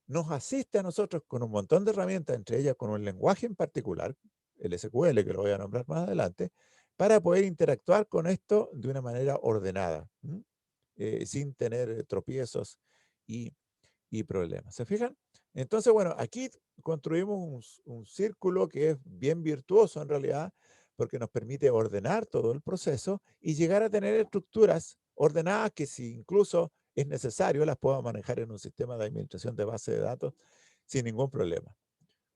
nos asiste a nosotros con un montón de herramientas, entre ellas con un lenguaje en particular, el SQL, que lo voy a nombrar más adelante, para poder interactuar con esto de una manera ordenada, sin tener tropiezos y, y problemas. ¿Se fijan? Entonces, bueno, aquí construimos un círculo que es bien virtuoso en realidad, porque nos permite ordenar todo el proceso y llegar a tener estructuras ordenadas que si incluso es necesario las puedo manejar en un sistema de administración de base de datos sin ningún problema.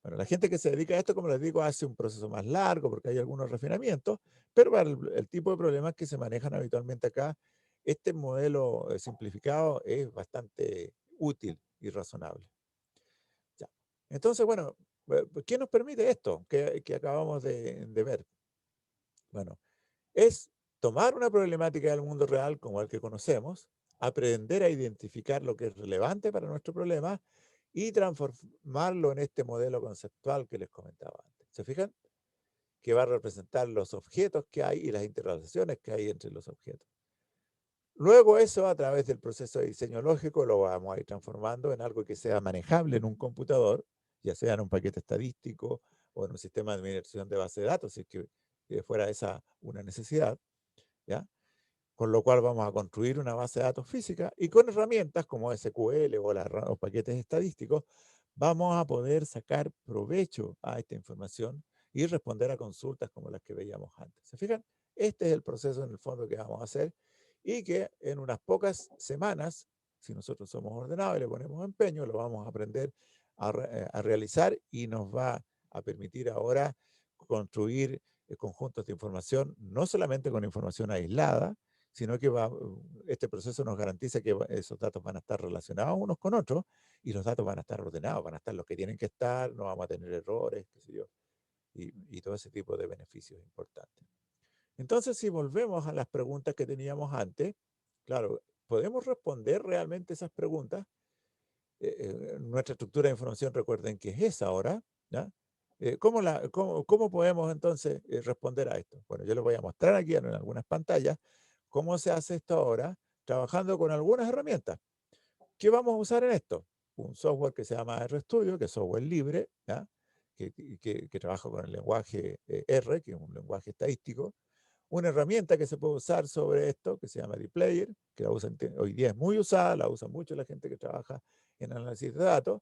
Bueno, la gente que se dedica a esto, como les digo, hace un proceso más largo porque hay algunos refinamientos, pero para el tipo de problemas que se manejan habitualmente acá, este modelo simplificado es bastante útil y razonable. Ya. Entonces, bueno, ¿qué nos permite esto que acabamos de ver? Bueno, es tomar una problemática del mundo real como el que conocemos, aprender a identificar lo que es relevante para nuestro problema y transformarlo en este modelo conceptual que les comentaba antes. ¿Se fijan? Que va a representar los objetos que hay y las interrelaciones que hay entre los objetos. Luego eso, a través del proceso de diseño lógico, lo vamos a ir transformando en algo que sea manejable en un computador, ya sea en un paquete estadístico o en un sistema de administración de base de datos, si es que fuera esa una necesidad, ¿ya? Con lo cual vamos a construir una base de datos física y con herramientas como SQL o los paquetes estadísticos vamos a poder sacar provecho a esta información y responder a consultas como las que veíamos antes. ¿Se fijan? Este es el proceso en el fondo que vamos a hacer y que en unas pocas semanas, si nosotros somos ordenados y le ponemos empeño, lo vamos a aprender a realizar y nos va a permitir ahora construir conjuntos de información, no solamente con información aislada, sino que este proceso nos garantiza que esos datos van a estar relacionados unos con otros y los datos van a estar ordenados, van a estar los que tienen que estar, no vamos a tener errores, qué sé yo, y todo ese tipo de beneficios importantes. Entonces, si volvemos a las preguntas que teníamos antes, claro, ¿podemos responder realmente esas preguntas? Nuestra estructura de información, recuerden que es esa ahora, ¿ya? ¿Cómo podemos entonces responder a esto? Bueno, yo les voy a mostrar aquí en algunas pantallas cómo se hace esto ahora, trabajando con algunas herramientas. ¿Qué vamos a usar en esto? Un software que se llama RStudio, que es software libre, ¿ya? Que trabaja con el lenguaje R, que es un lenguaje estadístico. Una herramienta que se puede usar sobre esto, que se llama dplyr, que la usan, hoy día es muy usada, la usa mucho la gente que trabaja en análisis de datos.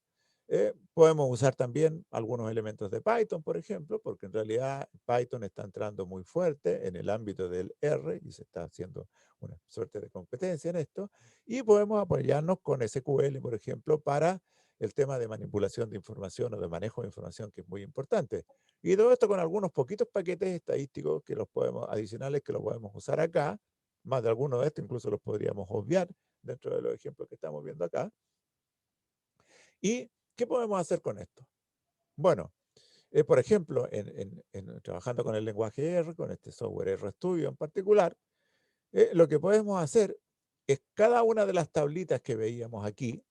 Podemos usar también algunos elementos de Python, por ejemplo, porque en realidad Python está entrando muy fuerte en el ámbito del R y se está haciendo una suerte de competencia en esto. Y podemos apoyarnos con SQL, por ejemplo, para el tema de manipulación de información o de manejo de información, que es muy importante. Y todo esto con algunos poquitos paquetes estadísticos adicionales que los podemos usar acá. Más de algunos de estos incluso los podríamos obviar dentro de los ejemplos que estamos viendo acá. ¿Y qué podemos hacer con esto? Bueno, Por ejemplo, trabajando con el lenguaje R, con este software RStudio en particular, lo que podemos hacer es cada una de las tablitas que veíamos aquí,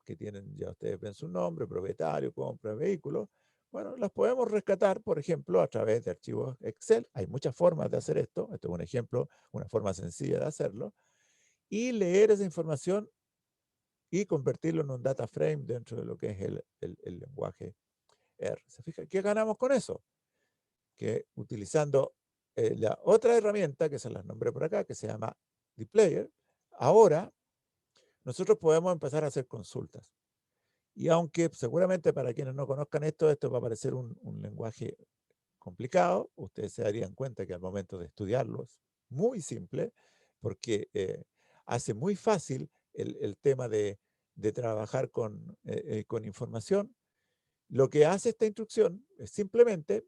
que tienen, ya ustedes ven su nombre, propietario, compra, vehículo, bueno, las podemos rescatar, por ejemplo, a través de archivos Excel. Hay muchas formas de hacer esto. Esto es un ejemplo, una forma sencilla de hacerlo. Y leer esa información y convertirlo en un data frame dentro de lo que es el lenguaje R. ¿Se fija? ¿Qué ganamos con eso? Que utilizando la otra herramienta, que se las nombré por acá, que se llama dplyr, ahora nosotros podemos empezar a hacer consultas. Y aunque seguramente para quienes no conozcan esto va a parecer un lenguaje complicado, ustedes se darían cuenta que al momento de estudiarlo es muy simple, porque hace muy fácil el tema de trabajar con información. Lo que hace esta instrucción es simplemente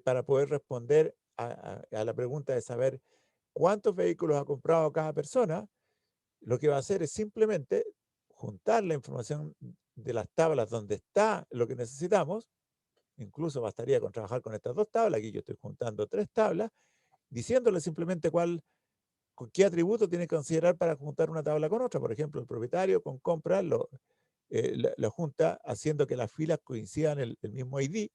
para poder responder a la pregunta de saber cuántos vehículos ha comprado cada persona. Lo que va a hacer es simplemente juntar la información de las tablas donde está lo que necesitamos. Incluso bastaría con trabajar con estas dos tablas. Aquí yo estoy juntando 3 tablas, diciéndole simplemente con qué atributo tiene que considerar para juntar una tabla con otra. Por ejemplo, el propietario con compra lo junta haciendo que las filas coincidan el mismo ID.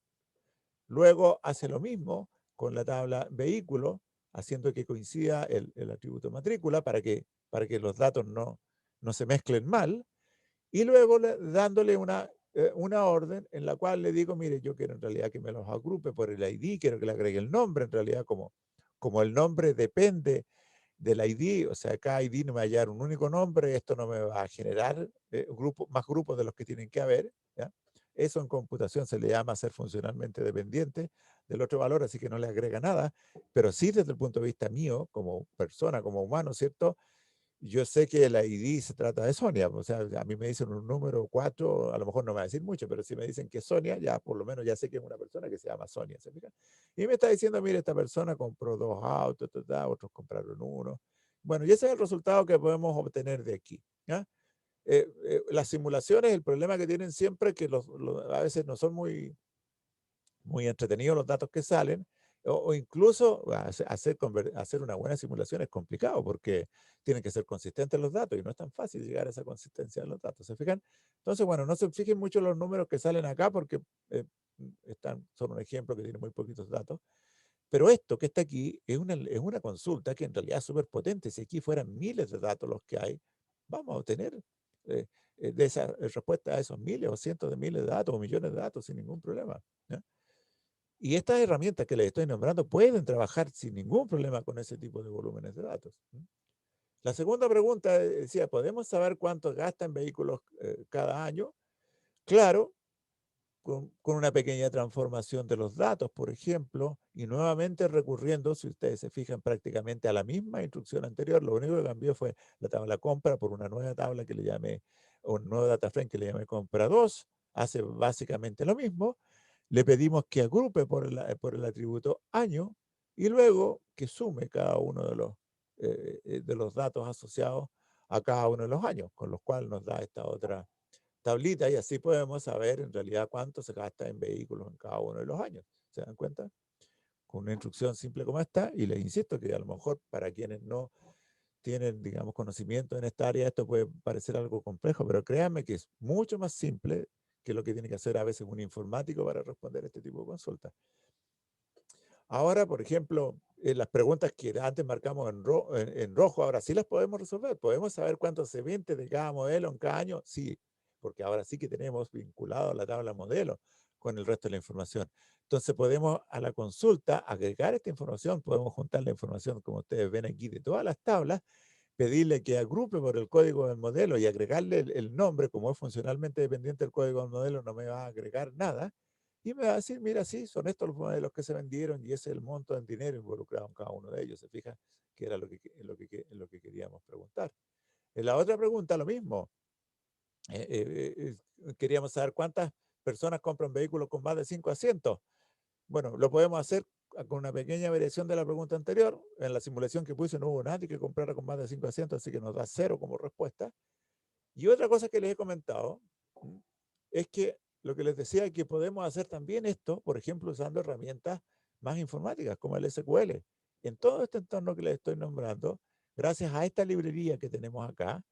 Luego hace lo mismo con la tabla vehículo, haciendo que coincida el atributo matrícula para que los datos no se mezclen mal. Y luego dándole una orden en la cual le digo, mire, yo quiero en realidad que me los agrupe por el ID, quiero que le agregue el nombre, en realidad como el nombre depende del ID, o sea, cada ID no me va a hallar un único nombre, esto no me va a generar más grupos de los que tienen que haber, ¿ya? Eso en computación se le llama ser funcionalmente dependiente del otro valor, así que no le agrega nada, pero sí desde el punto de vista mío, como persona, como humano, ¿cierto? Yo sé que el ID se trata de Sonia, o sea, a mí me dicen un número 4, a lo mejor no me va a decir mucho, pero si me dicen que es Sonia, ya por lo menos ya sé que es una persona que se llama Sonia, ¿se fija? Y me está diciendo, mire, esta persona compró 2 autos, otros compraron uno. Bueno, y ese es el resultado que podemos obtener de aquí, ¿ya? Las simulaciones, el problema que tienen siempre es que a veces no son muy entretenidos los datos que salen, o incluso hacer una buena simulación es complicado porque tienen que ser consistentes los datos y no es tan fácil llegar a esa consistencia de los datos. ¿Se fijan? Entonces, bueno, no se fijen mucho los números que salen acá porque son un ejemplo que tiene muy poquitos datos. Pero esto que está aquí es una consulta que en realidad es súper potente. Si aquí fueran miles de datos los que hay, vamos a obtener de esa respuesta a esos miles o cientos de miles de datos o millones de datos sin ningún problema, ¿ya? Y estas herramientas que les estoy nombrando pueden trabajar sin ningún problema con ese tipo de volúmenes de datos. La segunda pregunta decía, ¿podemos saber cuánto gasta en vehículos cada año? Claro, con una pequeña transformación de los datos, por ejemplo, y nuevamente recurriendo, si ustedes se fijan, prácticamente a la misma instrucción anterior. Lo único que cambió fue la tabla compra por una nueva tabla que le llamé, o un nuevo data frame que le llamé compra 2. Hace básicamente lo mismo. Le pedimos que agrupe por el atributo año y luego que sume cada uno de los datos asociados a cada uno de los años, con los cuales nos da esta otra tablita y así podemos saber en realidad cuánto se gasta en vehículos en cada uno de los años. ¿Se dan cuenta? Con una instrucción simple como esta, y les insisto que a lo mejor para quienes no tienen, digamos, conocimiento en esta área, esto puede parecer algo complejo, pero créanme que es mucho más simple que lo que tiene que hacer a veces un informático para responder este tipo de consultas. Ahora, por ejemplo, las preguntas que antes marcamos en rojo, ahora sí las podemos resolver. ¿Podemos saber cuánto se vende de cada modelo en cada año? Sí, porque ahora sí que tenemos vinculado la tabla modelo con el resto de la información. Entonces podemos a la consulta agregar esta información, podemos juntar la información, como ustedes ven aquí, de todas las tablas, pedirle que agrupe por el código del modelo y agregarle el nombre, como es funcionalmente dependiente del código del modelo, no me va a agregar nada. Y me va a decir, mira, sí, son estos los modelos que se vendieron y ese es el monto en dinero involucrado en cada uno de ellos. ¿Se fija? Que era lo que queríamos preguntar. En la otra pregunta, lo mismo. Queríamos saber cuántas personas compran vehículos con más de 5 asientos. Bueno, lo podemos hacer con una pequeña variación de la pregunta anterior. En la simulación que puse no hubo nadie que comprara con más de 5 asientos, así que nos da 0 como respuesta. Y otra cosa que les he comentado es que lo que les decía es que podemos hacer también esto, por ejemplo, usando herramientas más informáticas como el SQL. En todo este entorno que les estoy nombrando, gracias a esta librería que tenemos acá,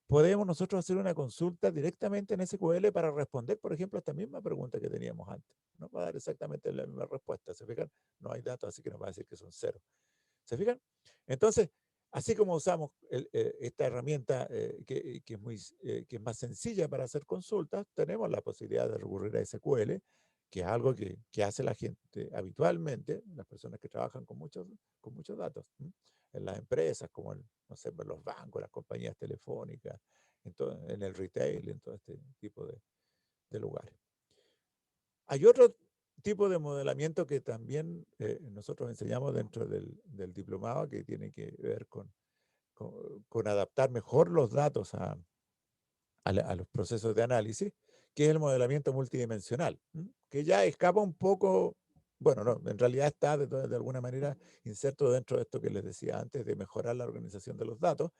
podemos nosotros hacer una consulta directamente en SQL para responder, por ejemplo, a esta misma pregunta que teníamos antes. No va a dar exactamente la misma respuesta, ¿se fijan? No hay datos, así que nos va a decir que son cero. ¿Se fijan? Entonces, así como usamos esta herramienta que es más sencilla para hacer consultas, tenemos la posibilidad de recurrir a SQL, que es algo que hace la gente habitualmente, las personas que trabajan con muchos datos, ¿m? En las empresas, como no sé, en los bancos, las compañías telefónicas, en el retail, en todo este tipo de lugares. Hay otro tipo de modelamiento que también nosotros enseñamos dentro del diplomado, que tiene que ver con adaptar mejor los datos a los procesos de análisis, que es el modelamiento multidimensional, que ya escapa un poco, bueno, no, en realidad está de alguna manera inserto dentro de esto que les decía antes, de mejorar la organización de los datos,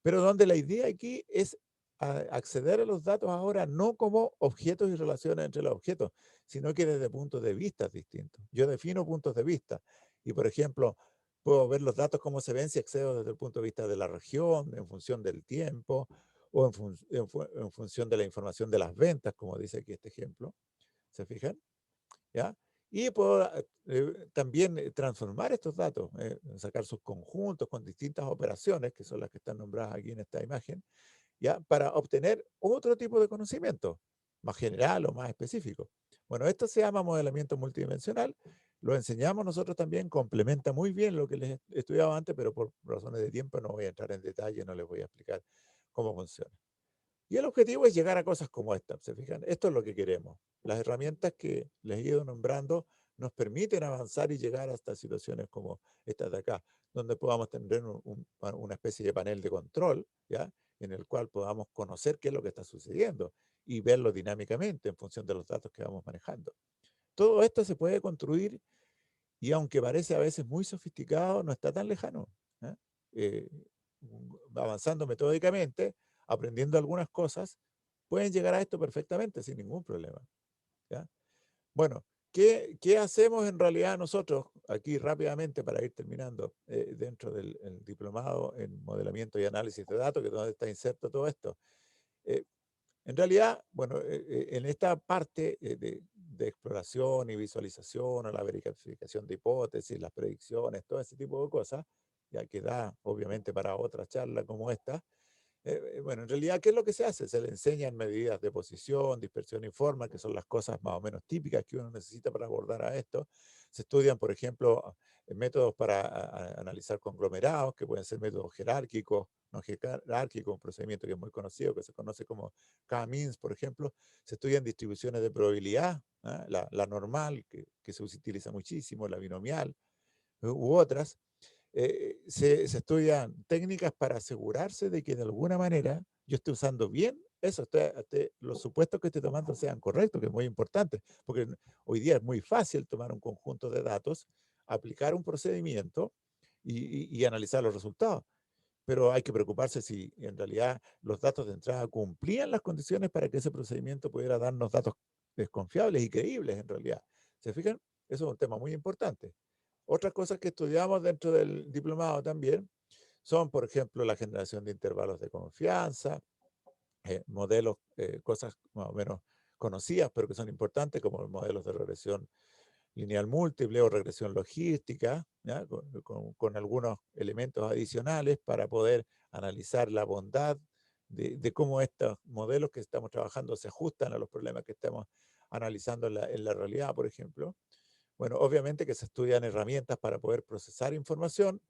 pero donde la idea aquí es acceder a los datos ahora no como objetos y relaciones entre los objetos, sino que desde puntos de vista distintos. Yo defino puntos de vista y, por ejemplo, puedo ver los datos cómo se ven si accedo desde el punto de vista de la región, en función del tiempo, o en función de la información de las ventas, como dice aquí este ejemplo. ¿Se fijan? ¿Ya? Y puedo también transformar estos datos, sacar sus conjuntos con distintas operaciones, que son las que están nombradas aquí en esta imagen, ¿ya? Para obtener otro tipo de conocimiento, más general o más específico. Bueno, esto se llama modelamiento multidimensional, lo enseñamos nosotros también, complementa muy bien lo que les estudiaba antes, pero por razones de tiempo no voy a entrar en detalle, no les voy a explicar cómo funciona. Y el objetivo es llegar a cosas como esta, ¿se fijan? Esto es lo que queremos. Las herramientas que les he ido nombrando nos permiten avanzar y llegar hasta situaciones como estas de acá, donde podamos tener una especie de panel de control, ¿ya? En el cual podamos conocer qué es lo que está sucediendo y verlo dinámicamente en función de los datos que vamos manejando. Todo esto se puede construir y aunque parece a veces muy sofisticado, no está tan lejano, ¿eh? Eh, Avanzando metódicamente, aprendiendo algunas cosas, pueden llegar a esto perfectamente sin ningún problema, ¿ya? Bueno, ¿qué hacemos en realidad nosotros aquí rápidamente para ir terminando dentro del el diplomado en modelamiento y análisis de datos, que es donde está inserto todo esto? Eh, en realidad, bueno, en esta parte de exploración y visualización, o la verificación de hipótesis, las predicciones, todo ese tipo de cosas, ya que da obviamente para otra charla como esta, bueno, en realidad, ¿qué es lo que se hace? Se le enseñan medidas de posición, dispersión y forma, que son las cosas más o menos típicas que uno necesita para abordar a esto. Se estudian, por ejemplo, métodos para analizar conglomerados, que pueden ser métodos jerárquicos, no jerárquicos, un procedimiento que es muy conocido, que se conoce como K-means, por ejemplo. Se estudian distribuciones de probabilidad, ¿ah? La normal, que se utiliza muchísimo, la binomial, u otras. Se estudian técnicas para asegurarse de que de alguna manera yo esté usando bien eso, los supuestos que esté tomando sean correctos, que es muy importante, porque hoy día es muy fácil tomar un conjunto de datos, aplicar un procedimiento y analizar los resultados, pero hay que preocuparse si en realidad los datos de entrada cumplían las condiciones para que ese procedimiento pudiera darnos datos confiables y creíbles en realidad. ¿Se fijan? Eso es un tema muy importante. Otras cosas que estudiamos dentro del diplomado también son, por ejemplo, la generación de intervalos de confianza, modelos, cosas más o menos conocidas, pero que son importantes, como los modelos de regresión lineal múltiple o regresión logística, ¿ya? Con algunos elementos adicionales para poder analizar la bondad de cómo estos modelos que estamos trabajando se ajustan a los problemas que estamos analizando en la realidad, por ejemplo. Bueno, obviamente que se estudian herramientas para poder procesar información.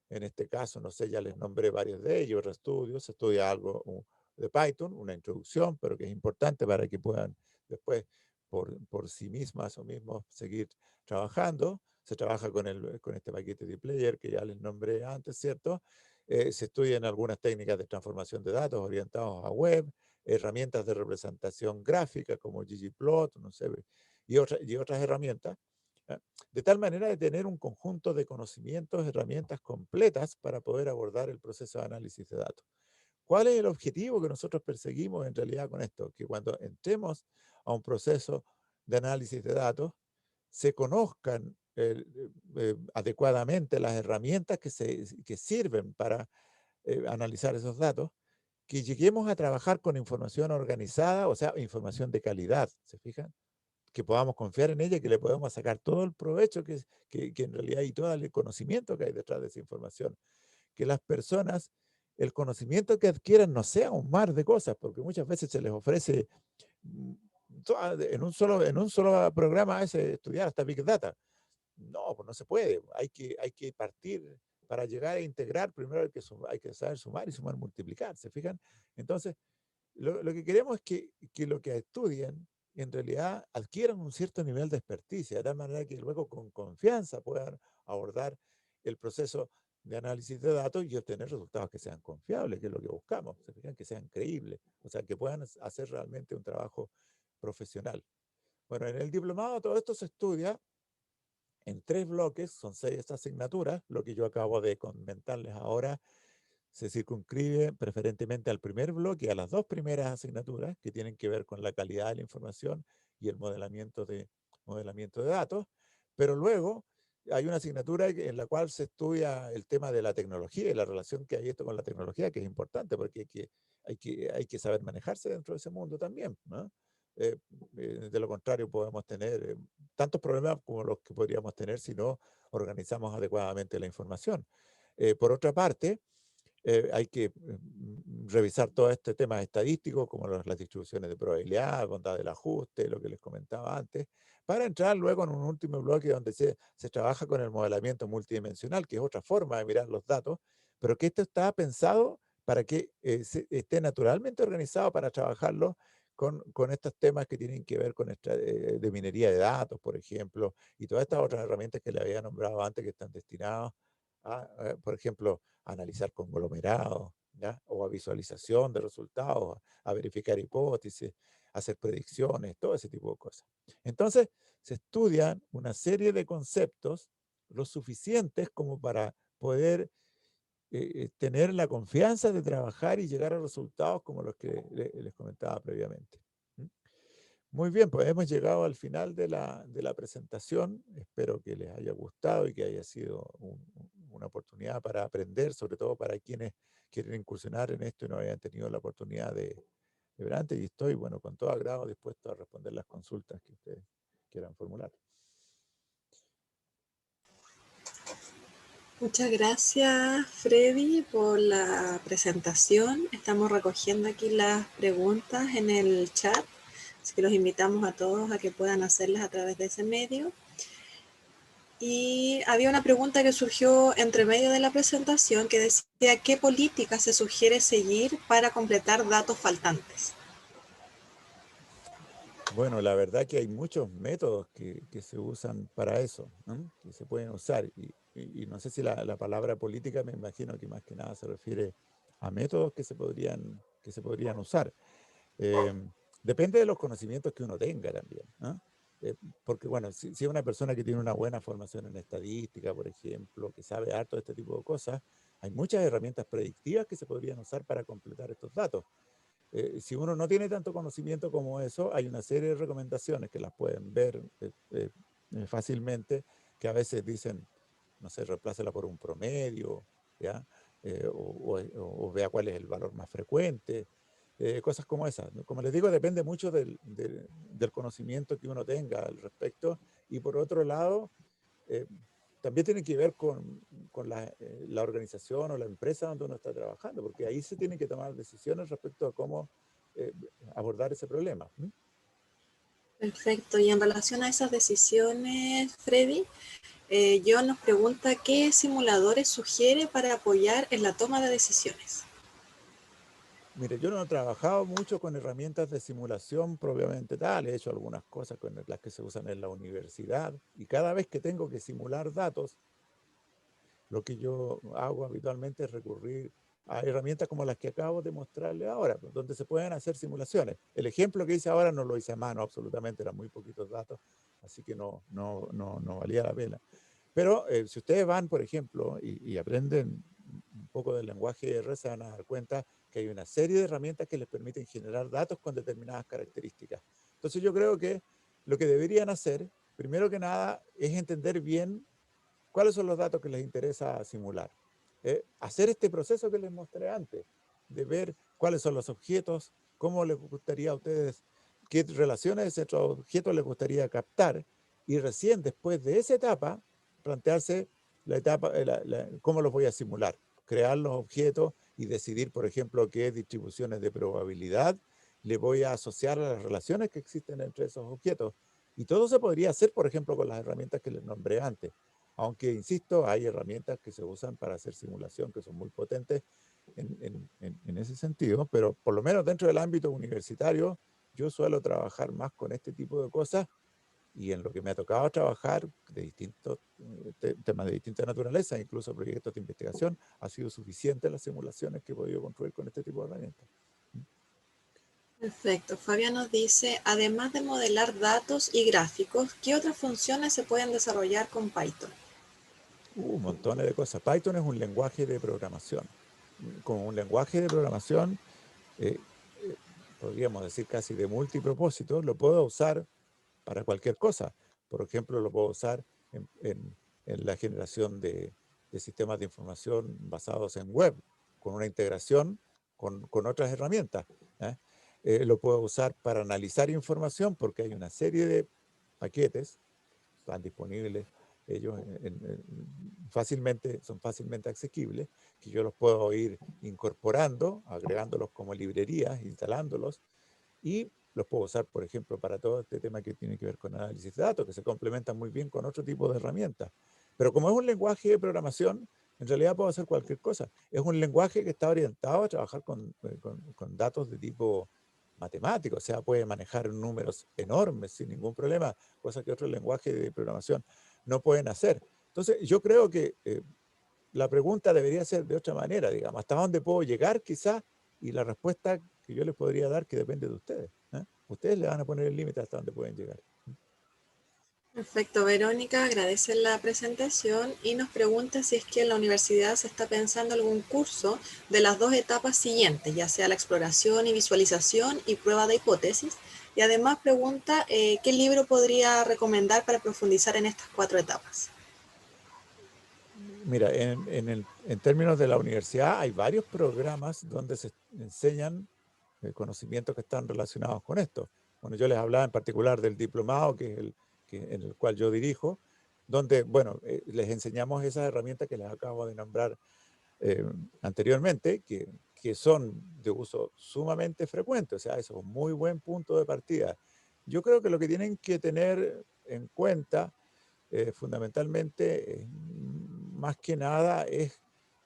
En este caso, no sé, ya les nombré varios de ellos, RStudio, se estudia algo de Python, una introducción, pero que es importante para que puedan después por sí mismas o mismos seguir trabajando. Se trabaja con este paquete de player que ya les nombré antes, ¿cierto? Se estudian algunas técnicas de transformación de datos orientados a web, herramientas de representación gráfica como ggplot, no sé, y otras herramientas. ¿Ya? De tal manera de tener un conjunto de conocimientos, herramientas completas para poder abordar el proceso de análisis de datos. ¿Cuál es el objetivo que nosotros perseguimos en realidad con esto? Que cuando entremos a un proceso de análisis de datos, se conozcan adecuadamente las herramientas que sirven para analizar esos datos, que lleguemos a trabajar con información organizada, o sea, información de calidad, ¿se fijan? Que podamos confiar en ella y que le podamos sacar todo el provecho que en realidad y todo el conocimiento que hay detrás de esa información. Que las personas, el conocimiento que adquieran no sea un mar de cosas, porque muchas veces se les ofrece en un solo programa estudiar hasta Big Data. No, pues no se puede. Hay que partir para llegar a integrar. Primero hay que saber sumar y sumar multiplicar, ¿se fijan? Entonces, lo que queremos es que lo que estudien en realidad adquieran un cierto nivel de experticia, de tal manera que luego con confianza puedan abordar el proceso de análisis de datos y obtener resultados que sean confiables, que es lo que buscamos, se fijan, que sean creíbles, o sea, que puedan hacer realmente un trabajo profesional. Bueno, en el diplomado todo esto se estudia en 3 bloques, son 6 asignaturas. Lo que yo acabo de comentarles ahora se circunscribe preferentemente al primer bloque, a las 2 primeras asignaturas que tienen que ver con la calidad de la información y el modelamiento de datos, pero luego hay una asignatura en la cual se estudia el tema de la tecnología y la relación que hay esto con la tecnología, que es importante porque hay que saber manejarse dentro de ese mundo también, ¿no? Eh, de lo contrario podemos tener tantos problemas como los que podríamos tener si no organizamos adecuadamente la información. Por otra parte, hay que revisar todo este tema estadístico, como las distribuciones de probabilidad, bondad del ajuste, lo que les comentaba antes, para entrar luego en un último bloque donde se trabaja con el modelamiento multidimensional, que es otra forma de mirar los datos, pero que esto está pensado para que esté naturalmente organizado para trabajarlo con estos temas que tienen que ver con de minería de datos, por ejemplo, y todas estas otras herramientas que le había nombrado antes que están destinadas por ejemplo, a analizar conglomerados, ¿ya? O a visualización de resultados, a verificar hipótesis, a hacer predicciones, todo ese tipo de cosas. Entonces, se estudian una serie de conceptos lo suficientes como para poder tener la confianza de trabajar y llegar a resultados como los que les comentaba previamente. ¿Mm? Muy bien, pues hemos llegado al final de la presentación. Espero que les haya gustado y que haya sido una oportunidad para aprender, sobre todo para quienes quieren incursionar en esto y no hayan tenido la oportunidad de ver antes. Y estoy, bueno, con todo agrado dispuesto a responder las consultas que ustedes quieran formular. Muchas gracias, Freddy, por la presentación. Estamos recogiendo aquí las preguntas en el chat, así que los invitamos a todos a que puedan hacerlas a través de ese medio. Y había una pregunta que surgió entre medio de la presentación que decía ¿qué política se sugiere seguir para completar datos faltantes? Bueno, la verdad que hay muchos métodos que se usan para eso, ¿no? Que se pueden usar. Y no sé si la palabra política, me imagino que más que nada se refiere a métodos que se podrían usar. Depende de los conocimientos que uno tenga también, ¿no? Porque, bueno, si es una persona que tiene una buena formación en estadística, por ejemplo, que sabe harto de este tipo de cosas, hay muchas herramientas predictivas que se podrían usar para completar estos datos. Si uno no tiene tanto conocimiento como eso, hay una serie de recomendaciones que las pueden ver fácilmente, que a veces dicen, no sé, reemplácela por un promedio, ¿ya? O vea cuál es el valor más frecuente, cosas como esas, ¿no? Como les digo, depende mucho del conocimiento que uno tenga al respecto. Y por otro lado, eh, también tiene que ver con la organización o la empresa donde uno está trabajando, porque ahí se tienen que tomar decisiones respecto a cómo eh, abordar ese problema. ¿Mm? Perfecto. Y en relación a esas decisiones, Freddy, John nos pregunta ¿qué simuladores sugiere para apoyar en la toma de decisiones? Mire, yo no he trabajado mucho con herramientas de simulación propiamente tal, he hecho algunas cosas con las que se usan en la universidad y cada vez que tengo que simular datos, lo que yo hago habitualmente es recurrir a herramientas como las que acabo de mostrarle ahora, pues, donde se pueden hacer simulaciones. El ejemplo que hice ahora no lo hice a mano, absolutamente, eran muy poquitos datos, así que no valía la pena. Pero si ustedes van, por ejemplo, y aprenden un poco del lenguaje R, se van a dar cuenta que hay una serie de herramientas que les permiten generar datos con determinadas características. Entonces yo creo que lo que deberían hacer, primero que nada, es entender bien cuáles son los datos que les interesa simular. Hacer este proceso que les mostré antes, de ver cuáles son los objetos, cómo les gustaría a ustedes, qué relaciones de esos objetos les gustaría captar, y recién después de esa etapa, plantearse la etapa, cómo los voy a simular, crear los objetos y decidir, por ejemplo, qué distribuciones de probabilidad le voy a asociar a las relaciones que existen entre esos objetos. Y todo se podría hacer, por ejemplo, con las herramientas que les nombré antes. Aunque, insisto, hay herramientas que se usan para hacer simulación que son muy potentes en ese sentido, pero por lo menos dentro del ámbito universitario, yo suelo trabajar más con este tipo de cosas, y en lo que me ha tocado trabajar de distintos temas de distinta naturaleza, incluso proyectos de investigación, ha sido suficiente las simulaciones que he podido construir con este tipo de herramientas. Perfecto. Fabián nos dice, además de modelar datos y gráficos, ¿qué otras funciones se pueden desarrollar con Python? Montones de cosas. Python es un lenguaje de programación. Como un lenguaje de programación, podríamos decir casi de multipropósito, lo puedo usar para cualquier cosa. Por ejemplo, lo puedo usar en la generación de sistemas de información basados en web, con una integración con otras herramientas. Lo puedo usar para analizar información, porque hay una serie de paquetes, están disponibles ellos son fácilmente asequibles, que yo los puedo ir incorporando, agregándolos como librerías, instalándolos, y los puedo usar, por ejemplo, para todo este tema que tiene que ver con análisis de datos, que se complementan muy bien con otro tipo de herramientas. Pero como es un lenguaje de programación, en realidad puedo hacer cualquier cosa. Es un lenguaje que está orientado a trabajar con datos de tipo matemático, o sea, puede manejar números enormes sin ningún problema, cosa que otros lenguajes de programación no pueden hacer. Entonces, yo creo que la pregunta debería ser de otra manera, digamos, ¿hasta dónde puedo llegar quizás? Y la respuesta que yo les podría dar que depende de ustedes. Ustedes le van a poner el límite hasta dónde pueden llegar. Perfecto, Verónica agradece la presentación y nos pregunta si es que en la universidad se está pensando algún curso de las dos etapas siguientes, ya sea la exploración y visualización y prueba de hipótesis. Y además pregunta qué libro podría recomendar para profundizar en estas 4 etapas. Mira, en términos de la universidad hay varios programas donde se enseñan conocimientos que están relacionados con esto. Bueno, yo les hablaba en particular del diplomado, que es en el cual yo dirijo, donde, bueno, les enseñamos esas herramientas que les acabo de nombrar anteriormente, que son de uso sumamente frecuente. O sea, eso es un muy buen punto de partida. Yo creo que lo que tienen que tener en cuenta fundamentalmente, más que nada, es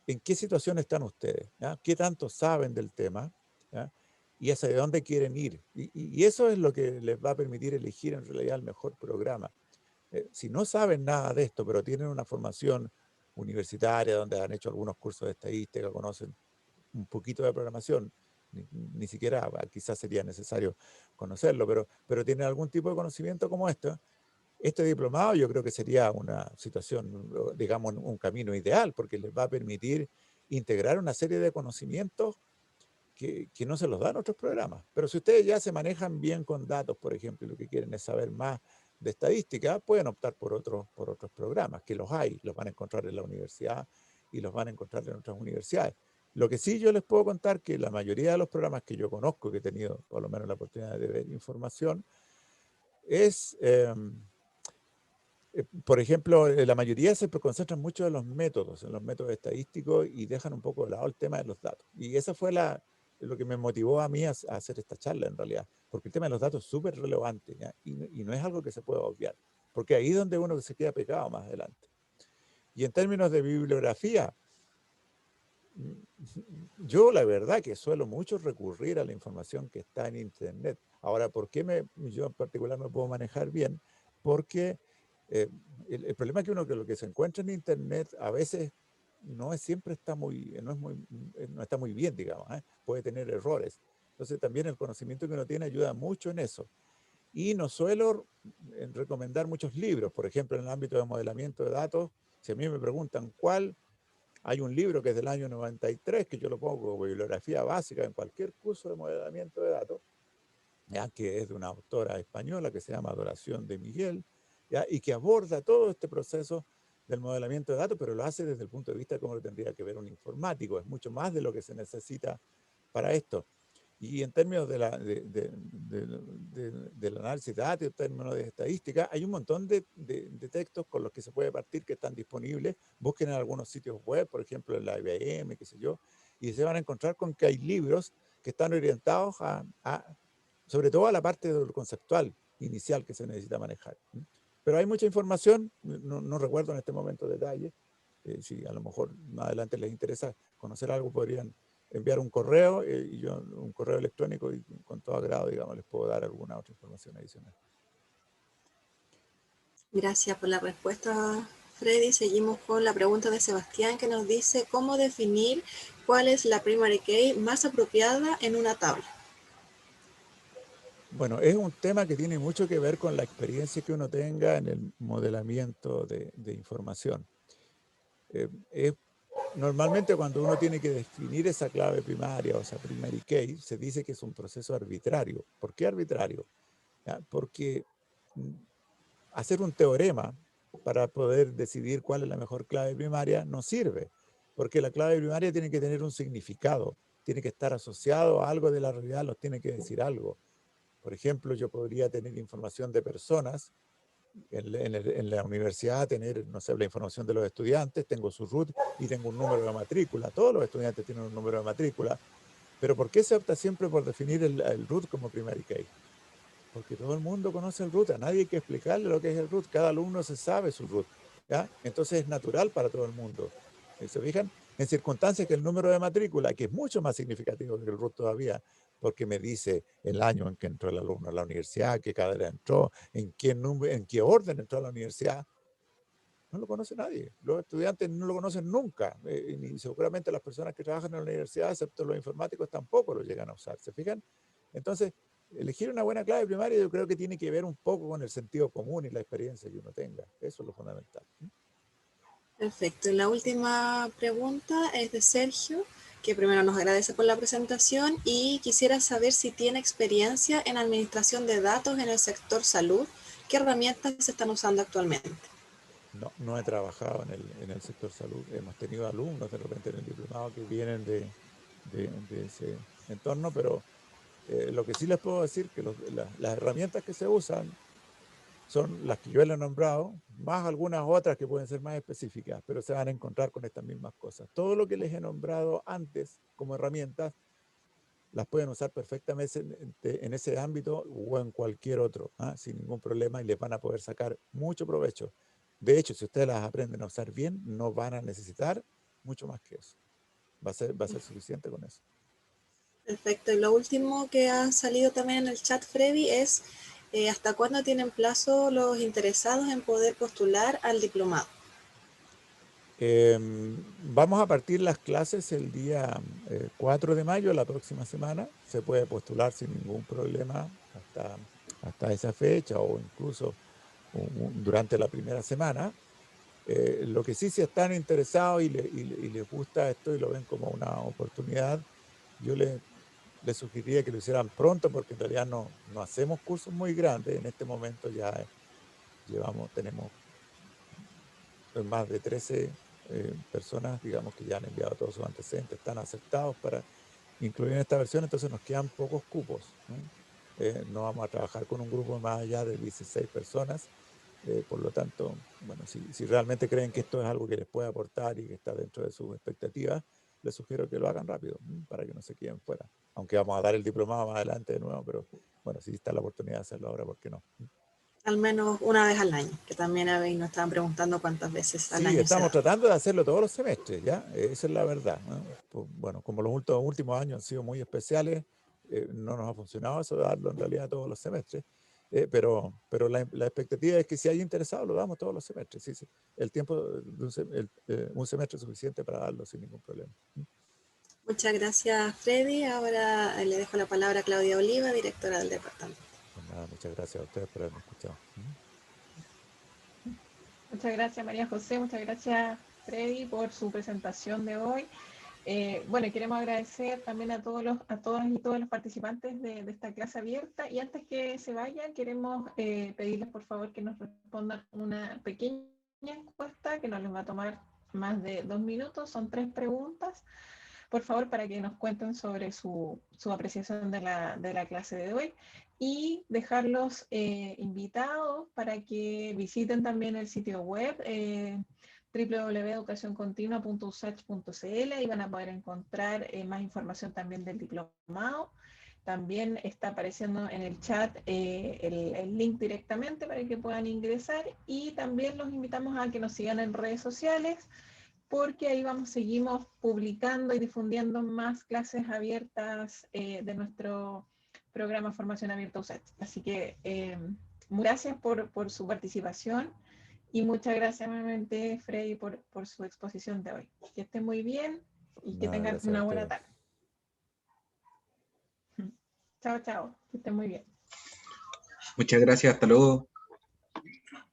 en qué situación están ustedes, ¿ya? ¿Qué tanto saben del tema? ¿Ya? Y hacia dónde quieren ir. Y eso es lo que les va a permitir elegir en realidad el mejor programa. Si no saben nada de esto, pero tienen una formación universitaria donde han hecho algunos cursos de estadística, conocen un poquito de programación, ni siquiera quizás sería necesario conocerlo, pero tienen algún tipo de conocimiento como este diplomado yo creo que sería una situación, digamos, un camino ideal, porque les va a permitir integrar una serie de conocimientos que no se los dan otros programas. Pero si ustedes ya se manejan bien con datos, por ejemplo, y lo que quieren es saber más de estadística, pueden optar por otros programas, que los hay, los van a encontrar en la universidad y los van a encontrar en otras universidades. Lo que sí yo les puedo contar que la mayoría de los programas que yo conozco, que he tenido por lo menos la oportunidad de ver información, es... por ejemplo, la mayoría se concentran mucho en los métodos estadísticos, y dejan un poco de lado el tema de los datos. Y eso fue lo que me motivó a mí a hacer esta charla en realidad, porque el tema de los datos es súper relevante, ¿ya? Y no es algo que se pueda obviar, porque ahí es donde uno se queda pegado más adelante. Y en términos de bibliografía, yo la verdad que suelo mucho recurrir a la información que está en Internet. Ahora, ¿por qué yo en particular me puedo manejar bien? Porque el problema es que lo que se encuentra en Internet a veces no está muy bien, digamos, ¿eh? Puede tener errores. Entonces también el conocimiento que uno tiene ayuda mucho en eso. Y no suelo recomendar muchos libros. Por ejemplo, en el ámbito de modelamiento de datos, si a mí me preguntan cuál Hay un libro que es del año 93, que yo lo pongo como bibliografía básica en cualquier curso de modelamiento de datos, ¿ya? Que es de una autora española que se llama Adoración de Miguel, ¿ya? Y que aborda todo este proceso del modelamiento de datos, pero lo hace desde el punto de vista de cómo lo tendría que ver un informático. Es mucho más de lo que se necesita para esto. Y en términos del análisis de datos, en términos de estadística, hay un montón de textos con los que se puede partir que están disponibles. Busquen en algunos sitios web, por ejemplo en la IBM, qué sé yo, y se van a encontrar con que hay libros que están orientados sobre todo a la parte del conceptual inicial que se necesita manejar. Pero hay mucha información, no recuerdo en este momento detalles. Si a lo mejor más adelante les interesa conocer algo, podrían enviar un correo, y yo un correo electrónico, y con todo agrado, digamos, les puedo dar alguna otra información adicional. Gracias por la respuesta, Freddy. Seguimos con la pregunta de Sebastián, que nos dice cómo definir cuál es la primary key más apropiada en una tabla. Bueno, es un tema que tiene mucho que ver con la experiencia que uno tenga en el modelamiento de información. Normalmente cuando uno tiene que definir esa clave primaria, o sea, primary key, se dice que es un proceso arbitrario. ¿Por qué arbitrario? ¿Ya? Porque hacer un teorema para poder decidir cuál es la mejor clave primaria no sirve, porque la clave primaria tiene que tener un significado, tiene que estar asociado a algo de la realidad, nos tiene que decir algo. Por ejemplo, yo podría tener información de personas en la universidad, tener, no sé, la información de los estudiantes, tengo su root y tengo un número de matrícula. Todos los estudiantes tienen un número de matrícula, pero ¿por qué se opta siempre por definir el root como primary key? Porque todo el mundo conoce el root, a nadie hay que explicarle lo que es el root, cada alumno se sabe su root, ¿ya? Entonces es natural para todo el mundo. ¿Se fijan? En circunstancias que el número de matrícula, que es mucho más significativo que el root todavía, porque me dice el año en que entró el alumno a la universidad, qué cadena entró, en qué orden entró a la universidad, no lo conoce nadie. Los estudiantes no lo conocen nunca, y seguramente las personas que trabajan en la universidad, excepto los informáticos, tampoco lo llegan a usar. ¿Se fijan? Entonces, elegir una buena clave primaria yo creo que tiene que ver un poco con el sentido común y la experiencia que uno tenga. Eso es lo fundamental. Perfecto. Y la última pregunta es de Sergio, que primero nos agradece por la presentación y quisiera saber si tiene experiencia en administración de datos en el sector salud. ¿Qué herramientas se están usando actualmente? No he trabajado en el sector salud. Hemos tenido alumnos de repente en el diplomado que vienen de ese entorno, pero lo que sí les puedo decir que las herramientas que se usan son las que yo les he nombrado, más algunas otras que pueden ser más específicas, pero se van a encontrar con estas mismas cosas. Todo lo que les he nombrado antes como herramientas, las pueden usar perfectamente en ese ámbito o en cualquier otro, sin ningún problema, y les van a poder sacar mucho provecho. De hecho, si ustedes las aprenden a usar bien, no van a necesitar mucho más que eso. Va a ser suficiente con eso. Perfecto. Y lo último que ha salido también en el chat, Freddy, es ¿hasta cuándo tienen plazo los interesados en poder postular al diplomado? Vamos a partir las clases el día 4 de mayo, la próxima semana. Se puede postular sin ningún problema hasta esa fecha, o incluso durante la primera semana. Lo que sí, si están interesados y les gusta esto y lo ven como una oportunidad, yo les sugeriría que lo hicieran pronto, porque en realidad no hacemos cursos muy grandes. En este momento ya tenemos más de 13 personas, digamos, que ya han enviado todos sus antecedentes, están aceptados para incluir en esta versión, entonces nos quedan pocos cupos. No vamos a trabajar con un grupo más allá de 16 personas. Por lo tanto, bueno, si realmente creen que esto es algo que les puede aportar y que está dentro de sus expectativas, les sugiero que lo hagan rápido, para que no se queden fuera. Aunque vamos a dar el diplomado más adelante de nuevo, pero bueno, si está la oportunidad de hacerlo ahora, ¿por qué no? Al menos una vez al año, que también nos estaban preguntando cuántas veces al Sí, año se estamos da. tratando de hacerlo todos los semestres, ¿ya? Esa es la verdad, ¿no? Pues, bueno, como los últimos años han sido muy especiales, no nos ha funcionado eso de darlo en realidad todos los semestres, pero la expectativa es que si hay interesados lo damos todos los semestres. Sí, sí. El tiempo de un semestre es suficiente para darlo sin ningún problema. Muchas gracias, Freddy. Ahora le dejo la palabra a Claudia Oliva, directora del departamento. Pues nada, muchas gracias a ustedes por haberme escuchado. Muchas gracias, María José. Muchas gracias, Freddy por su presentación de hoy. Bueno, queremos agradecer también a todas y todos los participantes de esta clase abierta, y antes que se vayan queremos pedirles por favor que nos respondan una pequeña encuesta que no les va a tomar más de 2 minutos, son 3 preguntas, por favor, para que nos cuenten sobre su apreciación de la clase de hoy, y dejarlos invitados para que visiten también el sitio web www.educacioncontinua.usach.cl, y van a poder encontrar más información también del diplomado. También está apareciendo en el chat el link directamente para que puedan ingresar, y también los invitamos a que nos sigan en redes sociales, porque ahí seguimos publicando y difundiendo más clases abiertas de nuestro programa Formación Abierta USACH. Así que gracias por su participación, y muchas gracias nuevamente, Freddy, por su exposición de hoy. Que estén muy bien y que Nada, tengan gracias a una buena ustedes. tarde. Chao, chao. Que estén muy bien. Muchas gracias, hasta luego.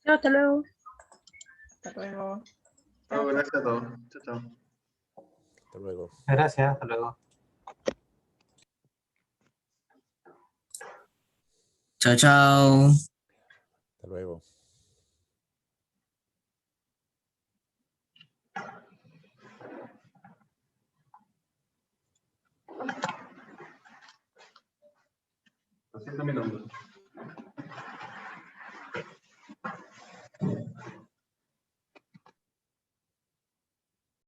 Chao, hasta luego. Hasta luego. Chao, gracias a todos. Chao, chao. Hasta luego. Gracias, hasta luego. Chao, chao. Hasta luego. Haciendo mi nombre.